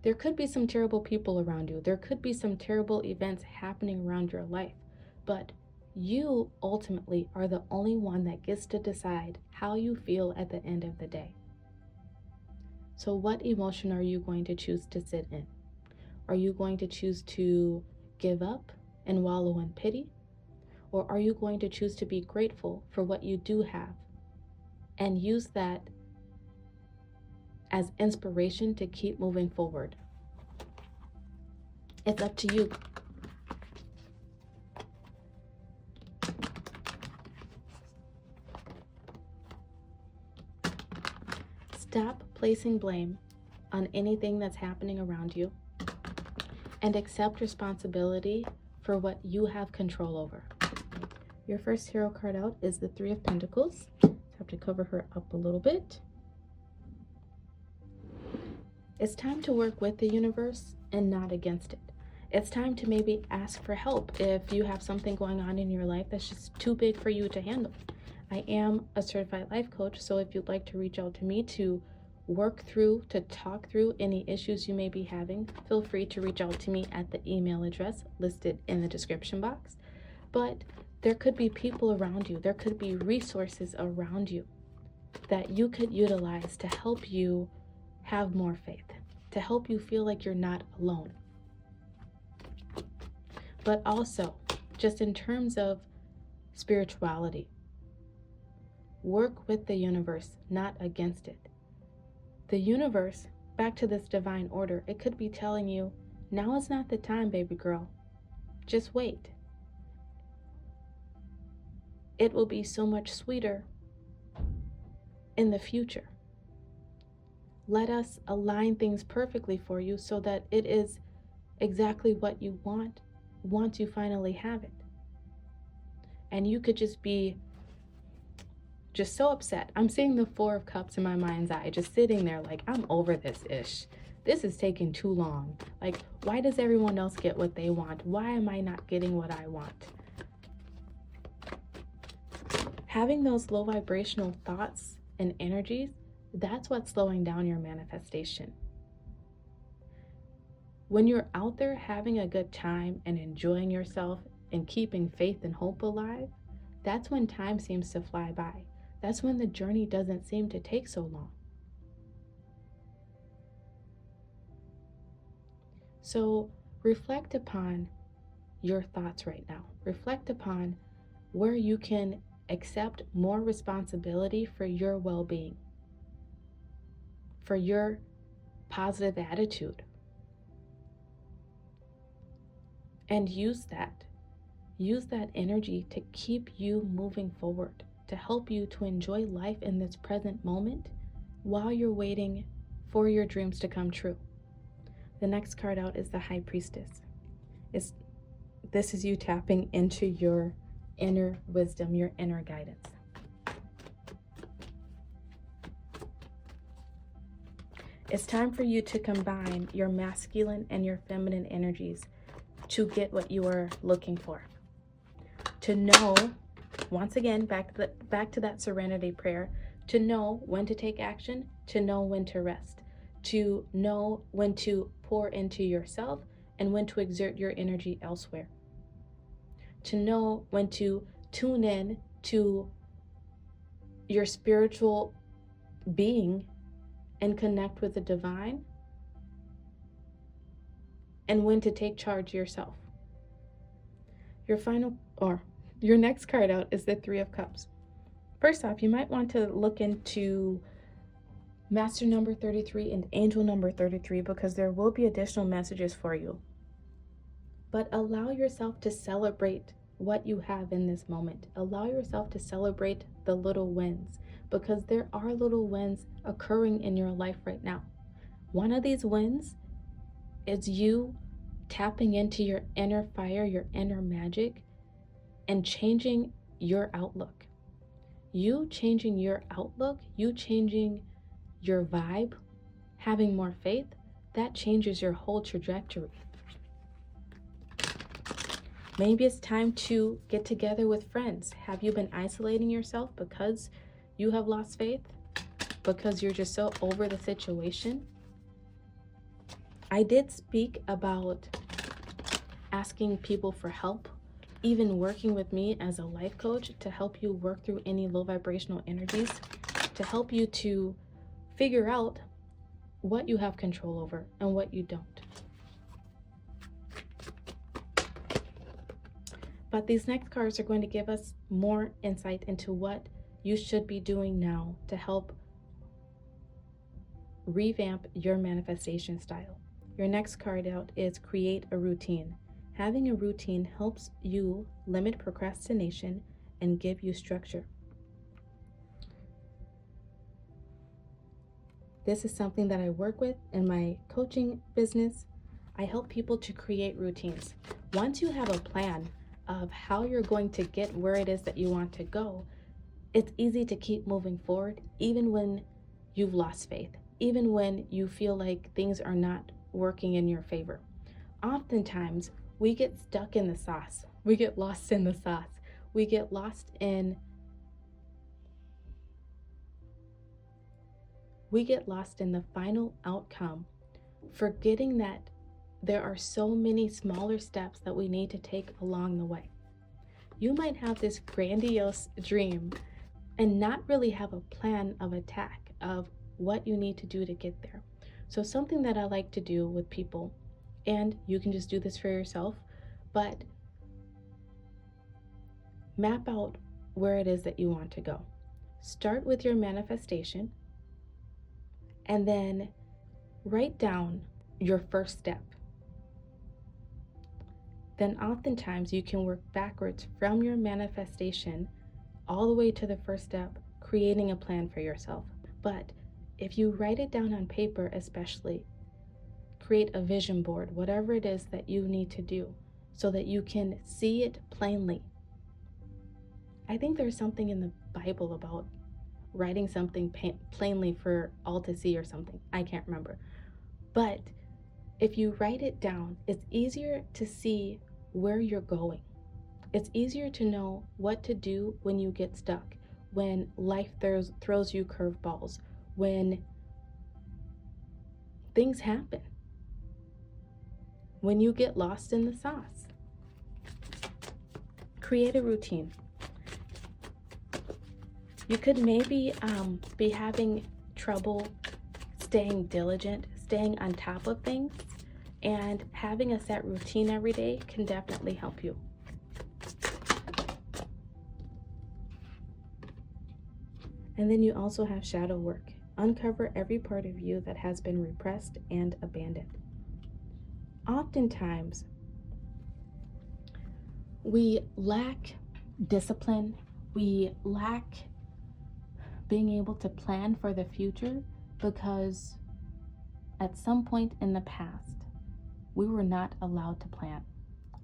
There could be some terrible people around you. There could be some terrible events happening around your life, but you ultimately are the only one that gets to decide how you feel at the end of the day. So what emotion are you going to choose to sit in? Are you going to choose to give up and wallow in pity? Or are you going to choose to be grateful for what you do have and use that as inspiration to keep moving forward? It's up to you. Stop placing blame on anything that's happening around you and accept responsibility for what you have control over. Your first hero card out is the Three of Pentacles. So I have to cover her up a little bit. It's time to work with the universe and not against it. It's time to maybe ask for help if you have something going on in your life that's just too big for you to handle. I am a certified life coach, so if you'd like to reach out to me to talk through any issues you may be having, feel free to reach out to me at the email address listed in the description box. But there could be people around you, there could be resources around you that you could utilize to help you have more faith, to help you feel like you're not alone. But also, just in terms of spirituality, work with the universe, not against it. The universe, back to this divine order, it could be telling you, now is not the time, baby girl. Just wait. It will be so much sweeter in the future. Let us align things perfectly for you so that it is exactly what you want once you finally have it. And you could just be so upset. I'm seeing the Four of Cups in my mind's eye, just sitting there like, I'm over this ish. This is taking too long. Like, why does everyone else get what they want? Why am I not getting what I want? Having those low vibrational thoughts and energies, that's what's slowing down your manifestation. When you're out there having a good time and enjoying yourself and keeping faith and hope alive, that's when time seems to fly by. That's when the journey doesn't seem to take so long. So reflect upon your thoughts right now. Reflect upon where you can accept more responsibility for your well-being, for your positive attitude. And use that energy to keep you moving forward, to help you to enjoy life in this present moment while you're waiting for your dreams to come true. The next card out is the High Priestess. This is you tapping into your inner wisdom, your inner guidance. It's time for you to combine your masculine and your feminine energies to get what you are looking for. To know, once again, back to that serenity prayer, to know when to take action, to know when to rest, to know when to pour into yourself and when to exert your energy elsewhere. To know when to tune in to your spiritual being and connect with the divine, and when to take charge yourself. Your next card out is the Three of Cups. First off, you might want to look into Master number 33 and Angel number 33 because there will be additional messages for you. But allow yourself to celebrate what you have in this moment. Allow yourself to celebrate the little wins, because there are little wins occurring in your life right now. One of these wins is you tapping into your inner fire, your inner magic, and changing your outlook. You changing your outlook, you changing your vibe, having more faith, that changes your whole trajectory. Maybe it's time to get together with friends. Have you been isolating yourself because you have lost faith? Because you're just so over the situation? I did speak about asking people for help, even working with me as a life coach to help you work through any low vibrational energies, to help you to figure out what you have control over and what you don't. But these next cards are going to give us more insight into what you should be doing now to help revamp your manifestation style. Your next card out is Create a Routine. Having a routine helps you limit procrastination and give you structure. This is something that I work with in my coaching business. I help people to create routines. Once you have a plan of how you're going to get where it is that you want to go, it's easy to keep moving forward, even when you've lost faith, even when you feel like things are not working in your favor. Oftentimes, we get stuck in the sauce. We get lost in the sauce. We get lost in the final outcome, forgetting that there are so many smaller steps that we need to take along the way. You might have this grandiose dream and not really have a plan of attack of what you need to do to get there. So something that I like to do with people, and you can just do this for yourself, but map out where it is that you want to go. Start with your manifestation and then write down your first step. Then oftentimes you can work backwards from your manifestation all the way to the first step, creating a plan for yourself. But if you write it down on paper, especially, create a vision board, whatever it is that you need to do, so that you can see it plainly. I think there's something in the Bible about writing something plainly for all to see or something. I can't remember. But if you write it down, it's easier to see where you're going. It's easier to know what to do when you get stuck, when life throws you curveballs, when things happen, when you get lost in the sauce. Create a routine. You could maybe be having trouble staying diligent, staying on top of things, and having a set routine every day can definitely help you. And then you also have shadow work. Uncover every part of you that has been repressed and abandoned. Oftentimes, we lack discipline. We lack being able to plan for the future because at some point in the past, we were not allowed to plan.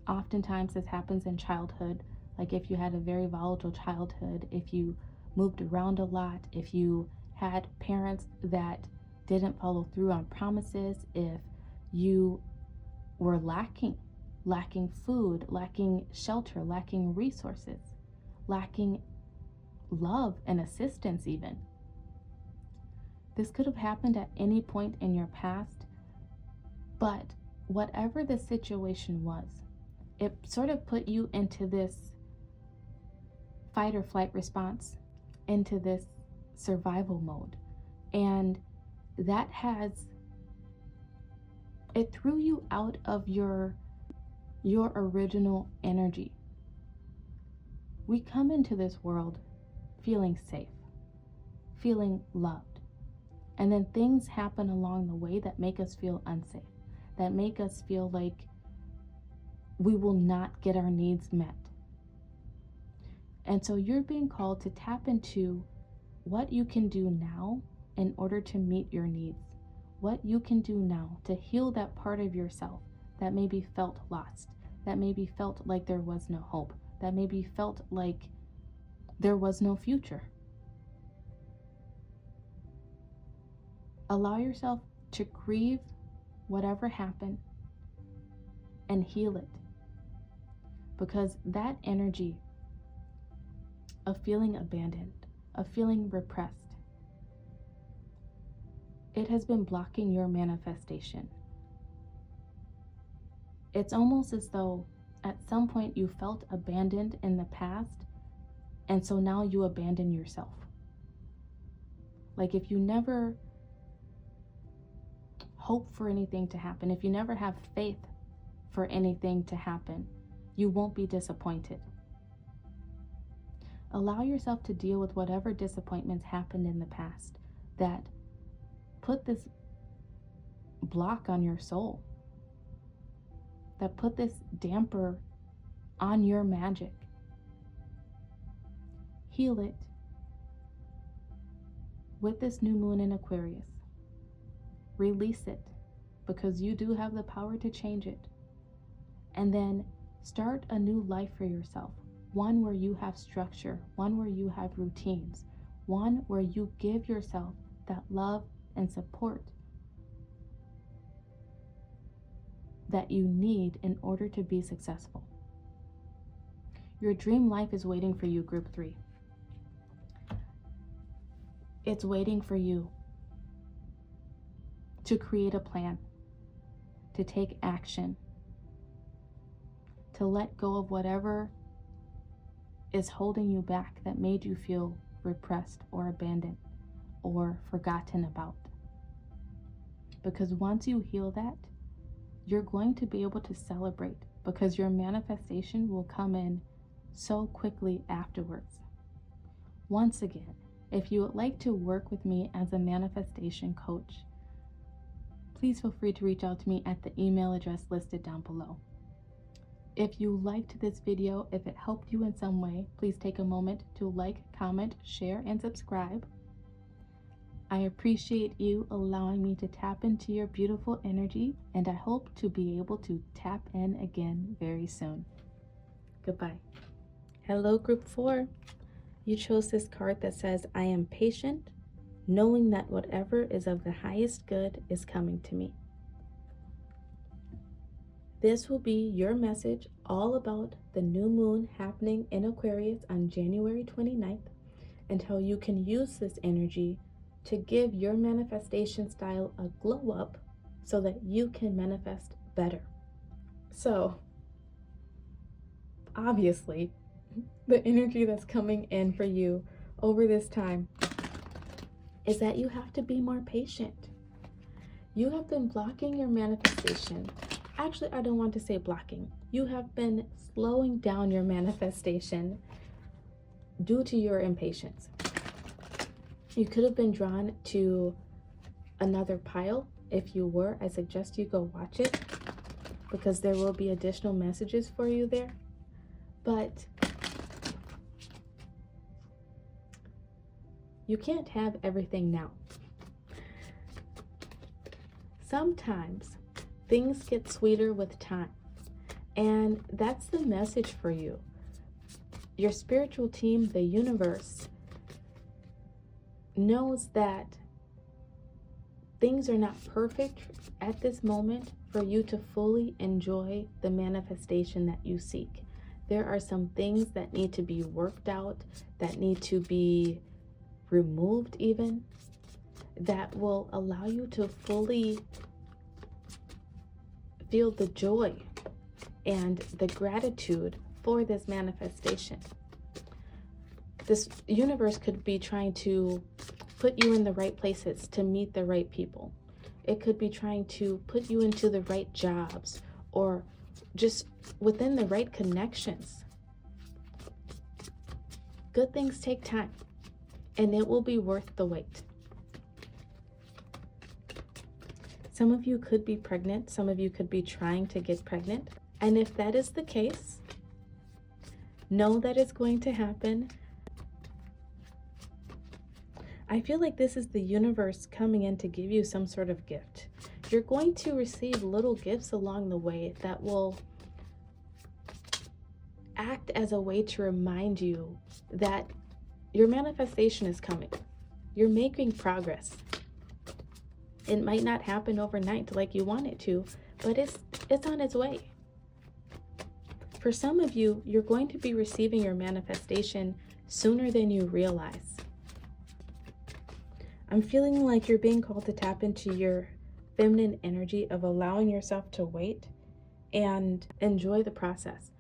Oftentimes this happens in childhood, like if you had a very volatile childhood, if you moved around a lot, if you had parents that didn't follow through on promises, if you were lacking food, lacking shelter, lacking resources, lacking love and assistance even. This could have happened at any point in your past, but whatever the situation was, it sort of put you into this fight or flight response, into this survival mode. And that it threw you out of your original energy. We come into this world feeling safe, feeling loved. And then things happen along the way that make us feel unsafe, that make us feel like we will not get our needs met. And so you're being called to tap into what you can do now in order to meet your needs. What you can do now to heal that part of yourself that maybe felt lost, that maybe felt like there was no hope, that maybe felt like there was no future. Allow yourself to grieve whatever happened and heal it. Because that energy of feeling abandoned, of feeling repressed, it has been blocking your manifestation. It's almost as though at some point you felt abandoned in the past, and so now you abandon yourself. Like if you never hope for anything to happen, if you never have faith for anything to happen, you won't be disappointed. Allow yourself to deal with whatever disappointments happened in the past that put this block on your soul, that put this damper on your magic. Heal it with this new moon in Aquarius. Release it, because you do have the power to change it. And then start a new life for yourself. One where you have structure, one where you have routines, one where you give yourself that love and support that you need in order to be successful. Your dream life is waiting for you, Group 3. It's waiting for you to create a plan, to take action, to let go of whatever is holding you back that made you feel repressed or abandoned or forgotten about. Because once you heal that, you're going to be able to celebrate, because your manifestation will come in so quickly afterwards. Once again, if you would like to work with me as a manifestation coach, please feel free to reach out to me at the email address listed down below. If you liked this video, if it helped you in some way, please take a moment to like, comment, share, and subscribe. I appreciate you allowing me to tap into your beautiful energy, and I hope to be able to tap in again very soon. Goodbye. Hello, Group 4. You chose this card that says, I am patient, knowing that whatever is of the highest good is coming to me. This will be your message all about the new moon happening in Aquarius on January 29th, and how you can use this energy to give your manifestation style a glow up so that you can manifest better. So, obviously, the energy that's coming in for you over this time is that you have to be more patient. You have been blocking your manifestation. Actually, I don't want to say blocking. You have been slowing down your manifestation due to your impatience. You could have been drawn to another pile. If you were, I suggest you go watch it, because there will be additional messages for you there. But you can't have everything now. Sometimes things get sweeter with time, and that's the message for you. Your spiritual team, the universe, knows that things are not perfect at this moment for you to fully enjoy the manifestation that you seek. There are some things that need to be worked out, that need to be removed even, that will allow you to fully feel the joy and the gratitude for this manifestation. This universe could be trying to put you in the right places to meet the right people. It could be trying to put you into the right jobs or just within the right connections. Good things take time, and it will be worth the wait. Some of you could be pregnant. Some of you could be trying to get pregnant. And if that is the case, know that it's going to happen. I feel like this is the universe coming in to give you some sort of gift. You're going to receive little gifts along the way that will act as a way to remind you that your manifestation is coming. You're making progress. It might not happen overnight like you want it to, but it's on its way. For some of you, you're going to be receiving your manifestation sooner than you realize. I'm feeling like you're being called to tap into your feminine energy of allowing yourself to wait and enjoy the process.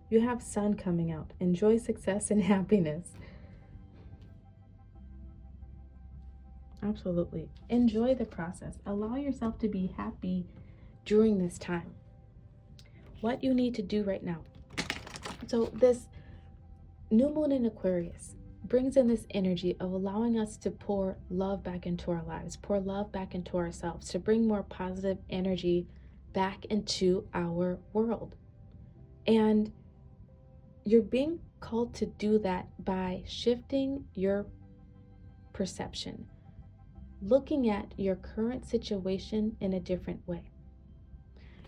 You have sun coming out. Enjoy success and happiness. Absolutely. Enjoy the process. Allow yourself to be happy during this time. What you need to do right now. So this new moon in Aquarius brings in this energy of allowing us to pour love back into our lives, pour love back into ourselves, to bring more positive energy back into our world. And you're being called to do that by shifting your perception, looking at your current situation in a different way.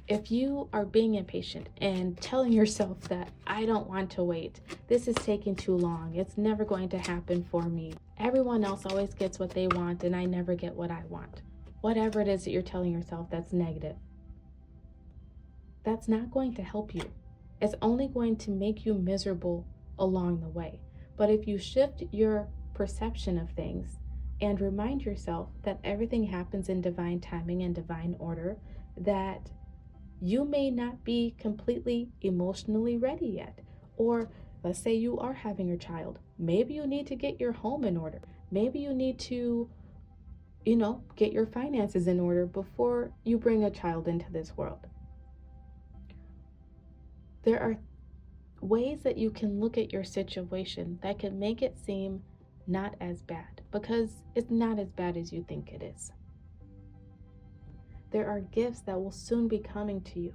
If you are being impatient and telling yourself that I don't want to wait, this is taking too long, it's never going to happen for me, everyone else always gets what they want and I never get what I want, whatever it is that you're telling yourself that's negative, that's not going to help you. It's only going to make you miserable along the way. But if you shift your perception of things and remind yourself that everything happens in divine timing and divine order, that you may not be completely emotionally ready yet. Or let's say you are having a child. Maybe you need to get your home in order. Maybe you need to, get your finances in order before you bring a child into this world. There are ways that you can look at your situation that can make it seem not as bad, because it's not as bad as you think it is. There are gifts that will soon be coming to you.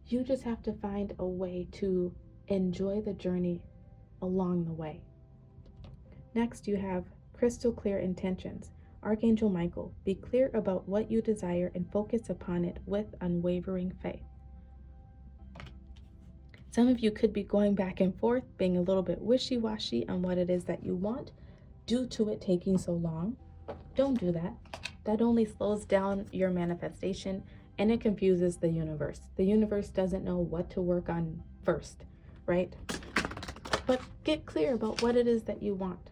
You just have to find a way to enjoy the journey along the way. Next, you have crystal clear intentions. Archangel Michael, be clear about what you desire and focus upon it with unwavering faith. Some of you could be going back and forth, being a little bit wishy-washy on what it is that you want due to it taking so long. Don't do that. That only slows down your manifestation and it confuses the universe. The universe doesn't know what to work on first, right? But get clear about what it is that you want.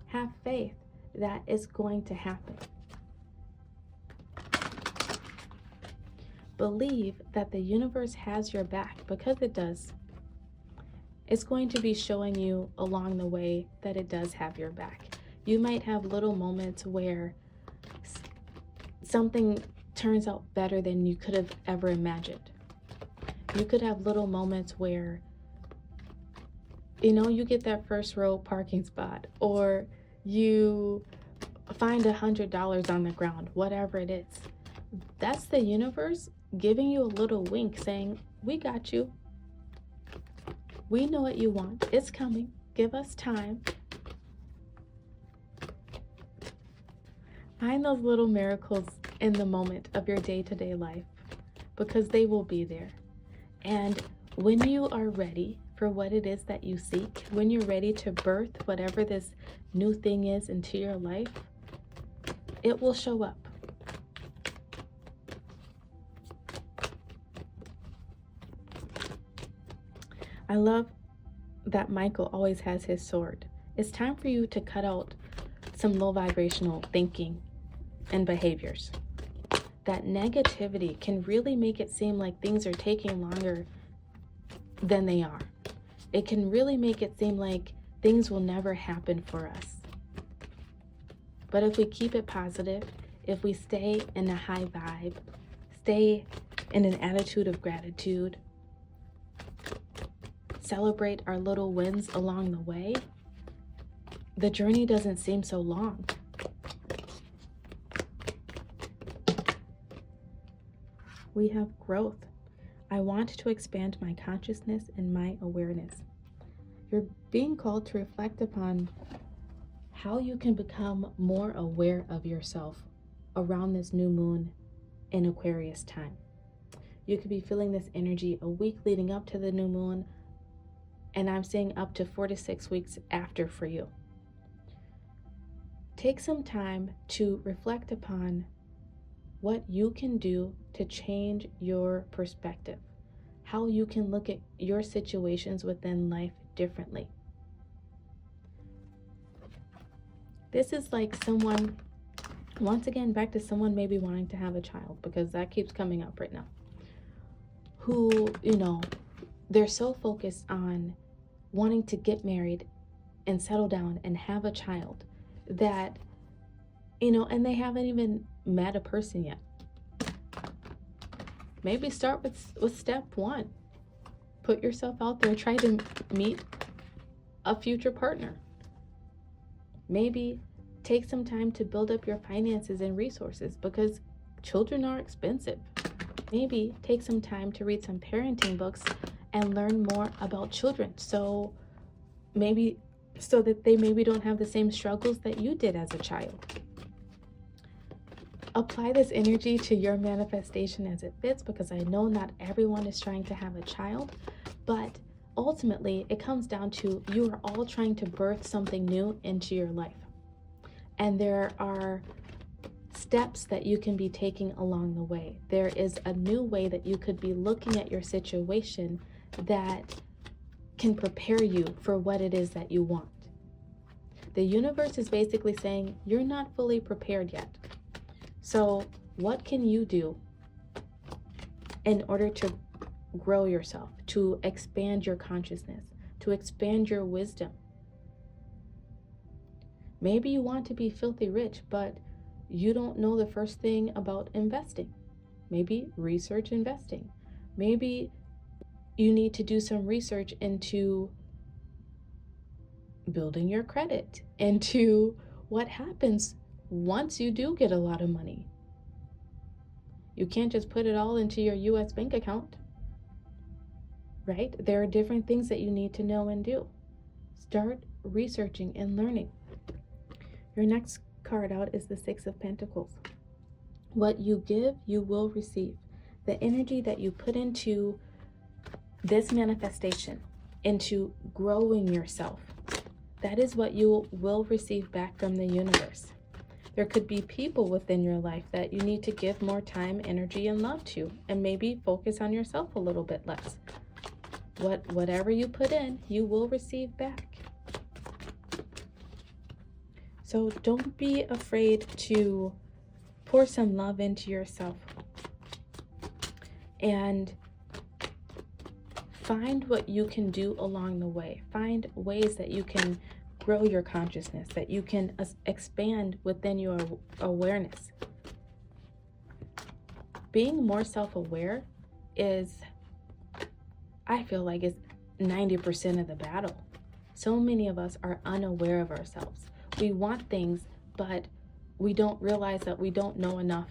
Have faith that it's going to happen. Believe that the universe has your back, because it does. It's going to be showing you along the way that it does have your back. You might have little moments where something turns out better than you could have ever imagined. You could have little moments where, you get that first row parking spot, or you find $100 on the ground, whatever it is. That's the universe giving you a little wink saying, we got you. We know what you want. It's coming. Give us time. Find those little miracles in the moment of your day-to-day life, because they will be there. And when you are ready for what it is that you seek, when you're ready to birth whatever this new thing is into your life, it will show up. I love that Michael always has his sword. It's time for you to cut out some low vibrational thinking and behaviors. That negativity can really make it seem like things are taking longer than they are. It can really make it seem like things will never happen for us. But if we keep it positive, if we stay in a high vibe, stay in an attitude of gratitude, celebrate our little wins along the way, the journey doesn't seem so long. We have growth. I want to expand my consciousness and my awareness. You're being called to reflect upon how you can become more aware of yourself around this new moon in Aquarius time. You could be feeling this energy a week leading up to the new moon, and I'm saying up to 4 to 6 weeks after for you. Take some time to reflect upon what you can do to change your perspective, how you can look at your situations within life differently. This is like someone, once again, back to someone maybe wanting to have a child, because that keeps coming up right now, who, they're so focused on wanting to get married and settle down and have a child that, and they haven't even met a person yet. Maybe start with step 1. Put yourself out there, try to meet a future partner. Maybe take some time to build up your finances and resources, because children are expensive. Maybe take some time to read some parenting books and learn more about children, so that they maybe don't have the same struggles that you did as a child. Apply this energy to your manifestation as it fits, because I know not everyone is trying to have a child, but ultimately it comes down to you are all trying to birth something new into your life. And there are steps that you can be taking along the way. There is a new way that you could be looking at your situation that can prepare you for what it is that you want. The universe is basically saying you're not fully prepared yet. So what can you do in order to grow yourself, to expand your consciousness, to expand your wisdom? Maybe you want to be filthy rich, but you don't know the first thing about investing. Maybe research investing. Maybe you need to do some research into building your credit, into what happens once you do get a lot of money. You can't just put it all into your US bank account, right? There are different things that you need to know and do. Start researching and learning. Your next card out is the 6 of Pentacles. What you give, you will receive. The energy that you put into this manifestation, into growing yourself, that is what you will receive back from the universe. There could be people within your life that you need to give more time, energy, and love to, and maybe focus on yourself a little bit less. Whatever you put in, you will receive back. So don't be afraid to pour some love into yourself and find what you can do along the way. Find ways that you can grow your consciousness, that you can expand within your awareness. Being more self-aware I feel like is 90% of the battle. So many of us are unaware of ourselves. We want things, but we don't realize that we don't know enough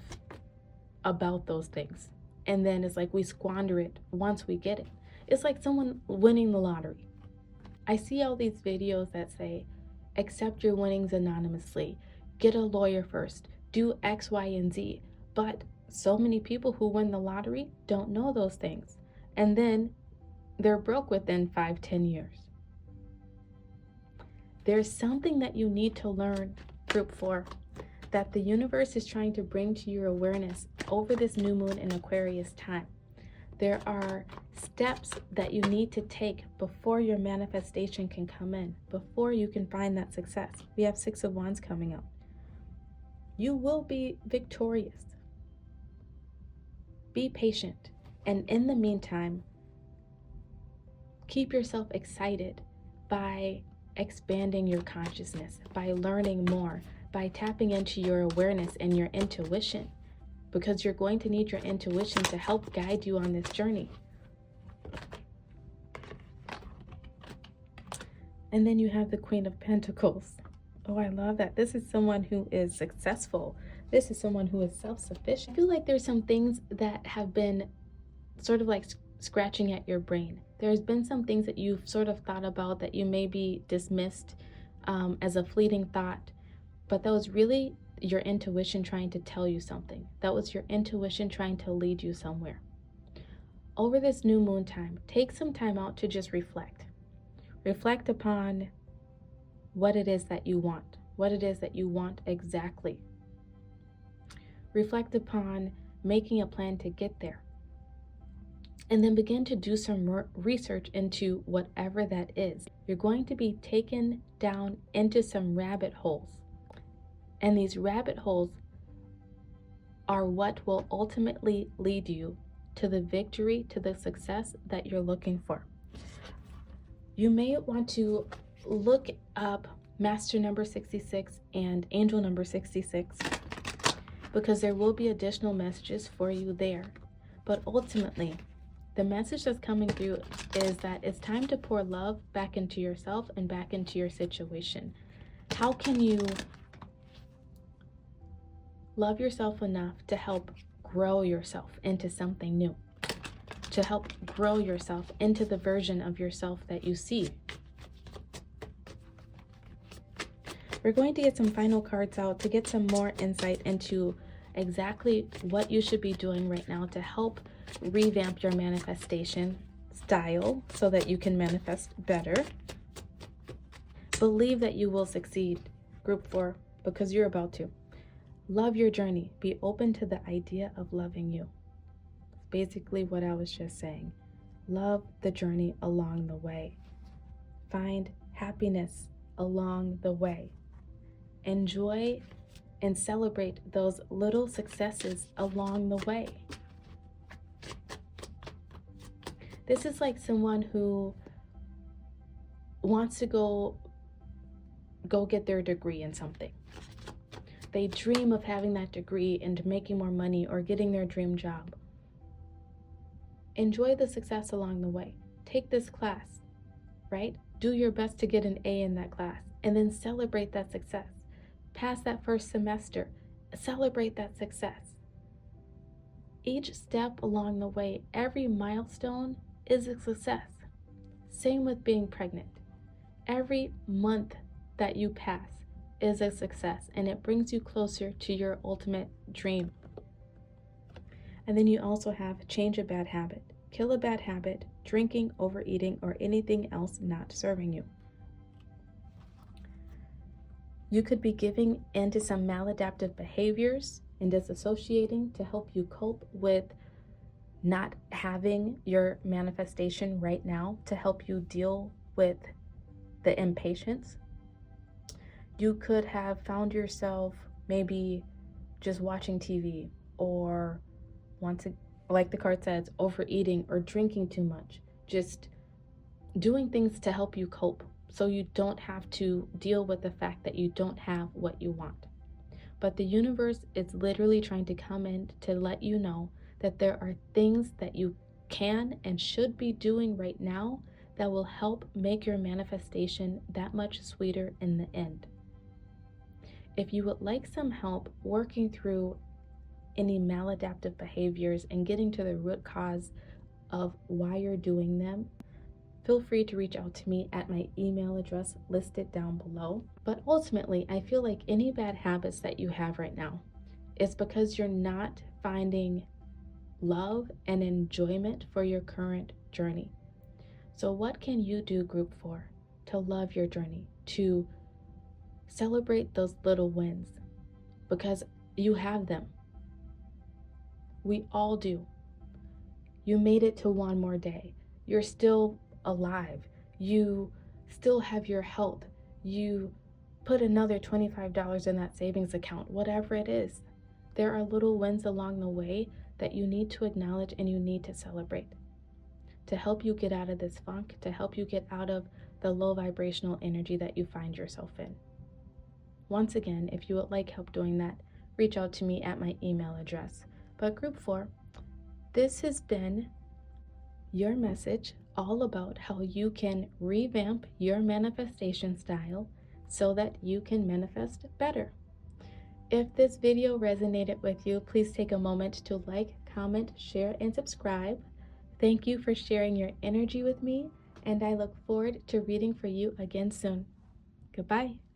about those things. And then it's like we squander it once we get it. It's like someone winning the lottery. I see all these videos that say, accept your winnings anonymously, get a lawyer first, do X, Y, and Z. But so many people who win the lottery don't know those things. And then they're broke within 5-10 years. There's something that you need to learn, Group 4. that the universe is trying to bring to your awareness over this new moon in Aquarius time. There are steps that you need to take before your manifestation can come in, before you can find that success. We have Six of Wands coming up. You will be victorious. Be patient. And in the meantime, keep yourself excited by expanding your consciousness, by learning more, by tapping into your awareness and your intuition, because you're going to need your intuition to help guide you on this journey. And then you have the Queen of Pentacles. Oh, I love that. This is someone who is successful. This is someone who is self-sufficient. I feel like there's some things that have been sort of like scratching at your brain. There's been some things that you've sort of thought about that you maybe dismissed as a fleeting thought, but that was really your intuition trying to tell you something. That was your intuition trying to lead you somewhere. Over this new moon time, take some time out to just reflect. Reflect upon what it is that you want, what it is that you want exactly. Reflect upon making a plan to get there. And then begin to do some research into whatever that is. You're going to be taken down into some rabbit holes. And these rabbit holes are what will ultimately lead you to the victory, to the success that you're looking for. You may want to look up Master number 66 and Angel number 66, because there will be additional messages for you there. But ultimately, the message that's coming through is that it's time to pour love back into yourself and back into your situation. How can you love yourself enough to help grow yourself into something new, to help grow yourself into the version of yourself that you see? We're going to get some final cards out to get some more insight into exactly what you should be doing right now to help revamp your manifestation style so that you can manifest better. Believe that you will succeed, Group 4, because you're about to. Love your journey. Be open to the idea of loving you. Basically what I was just saying. Love the journey along the way. Find happiness along the way. Enjoy and celebrate those little successes along the way. This is like someone who wants to go get their degree in something. They dream of having that degree and making more money or getting their dream job. Enjoy the success along the way. Take this class, right? Do your best to get an A in that class and then celebrate that success. Pass that first semester, celebrate that success. Each step along the way, every milestone is a success. Same with being pregnant. Every month that you pass is a success, and it brings you closer to your ultimate dream. And then you also have change a bad habit. Kill a bad habit, drinking, overeating, or anything else not serving you. You could be giving into some maladaptive behaviors and disassociating to help you cope with not having your manifestation right now, to help you deal with the impatience. You could have found yourself maybe just watching TV, or like the card says, overeating or drinking too much, just doing things to help you cope so you don't have to deal with the fact that you don't have what you want. But the universe is literally trying to come in to let you know that there are things that you can and should be doing right now that will help make your manifestation that much sweeter in the end. If you would like some help working through any maladaptive behaviors and getting to the root cause of why you're doing them, feel free to reach out to me at my email address listed down below. But ultimately, I feel like any bad habits that you have right now is because you're not finding love and enjoyment for your current journey. So what can you do, Group 4, to love your journey, to celebrate those little wins, because you have them. We all do. You made it to one more day. You're still alive. You still have your health. You put another $25 in that savings account, whatever it is. There are little wins along the way that you need to acknowledge and you need to celebrate to help you get out of this funk, to help you get out of the low vibrational energy that you find yourself in. Once again, if you would like help doing that, reach out to me at my email address. But Group 4, this has been your message all about how you can revamp your manifestation style so that you can manifest better. If this video resonated with you, please take a moment to like, comment, share, and subscribe. Thank you for sharing your energy with me, and I look forward to reading for you again soon. Goodbye.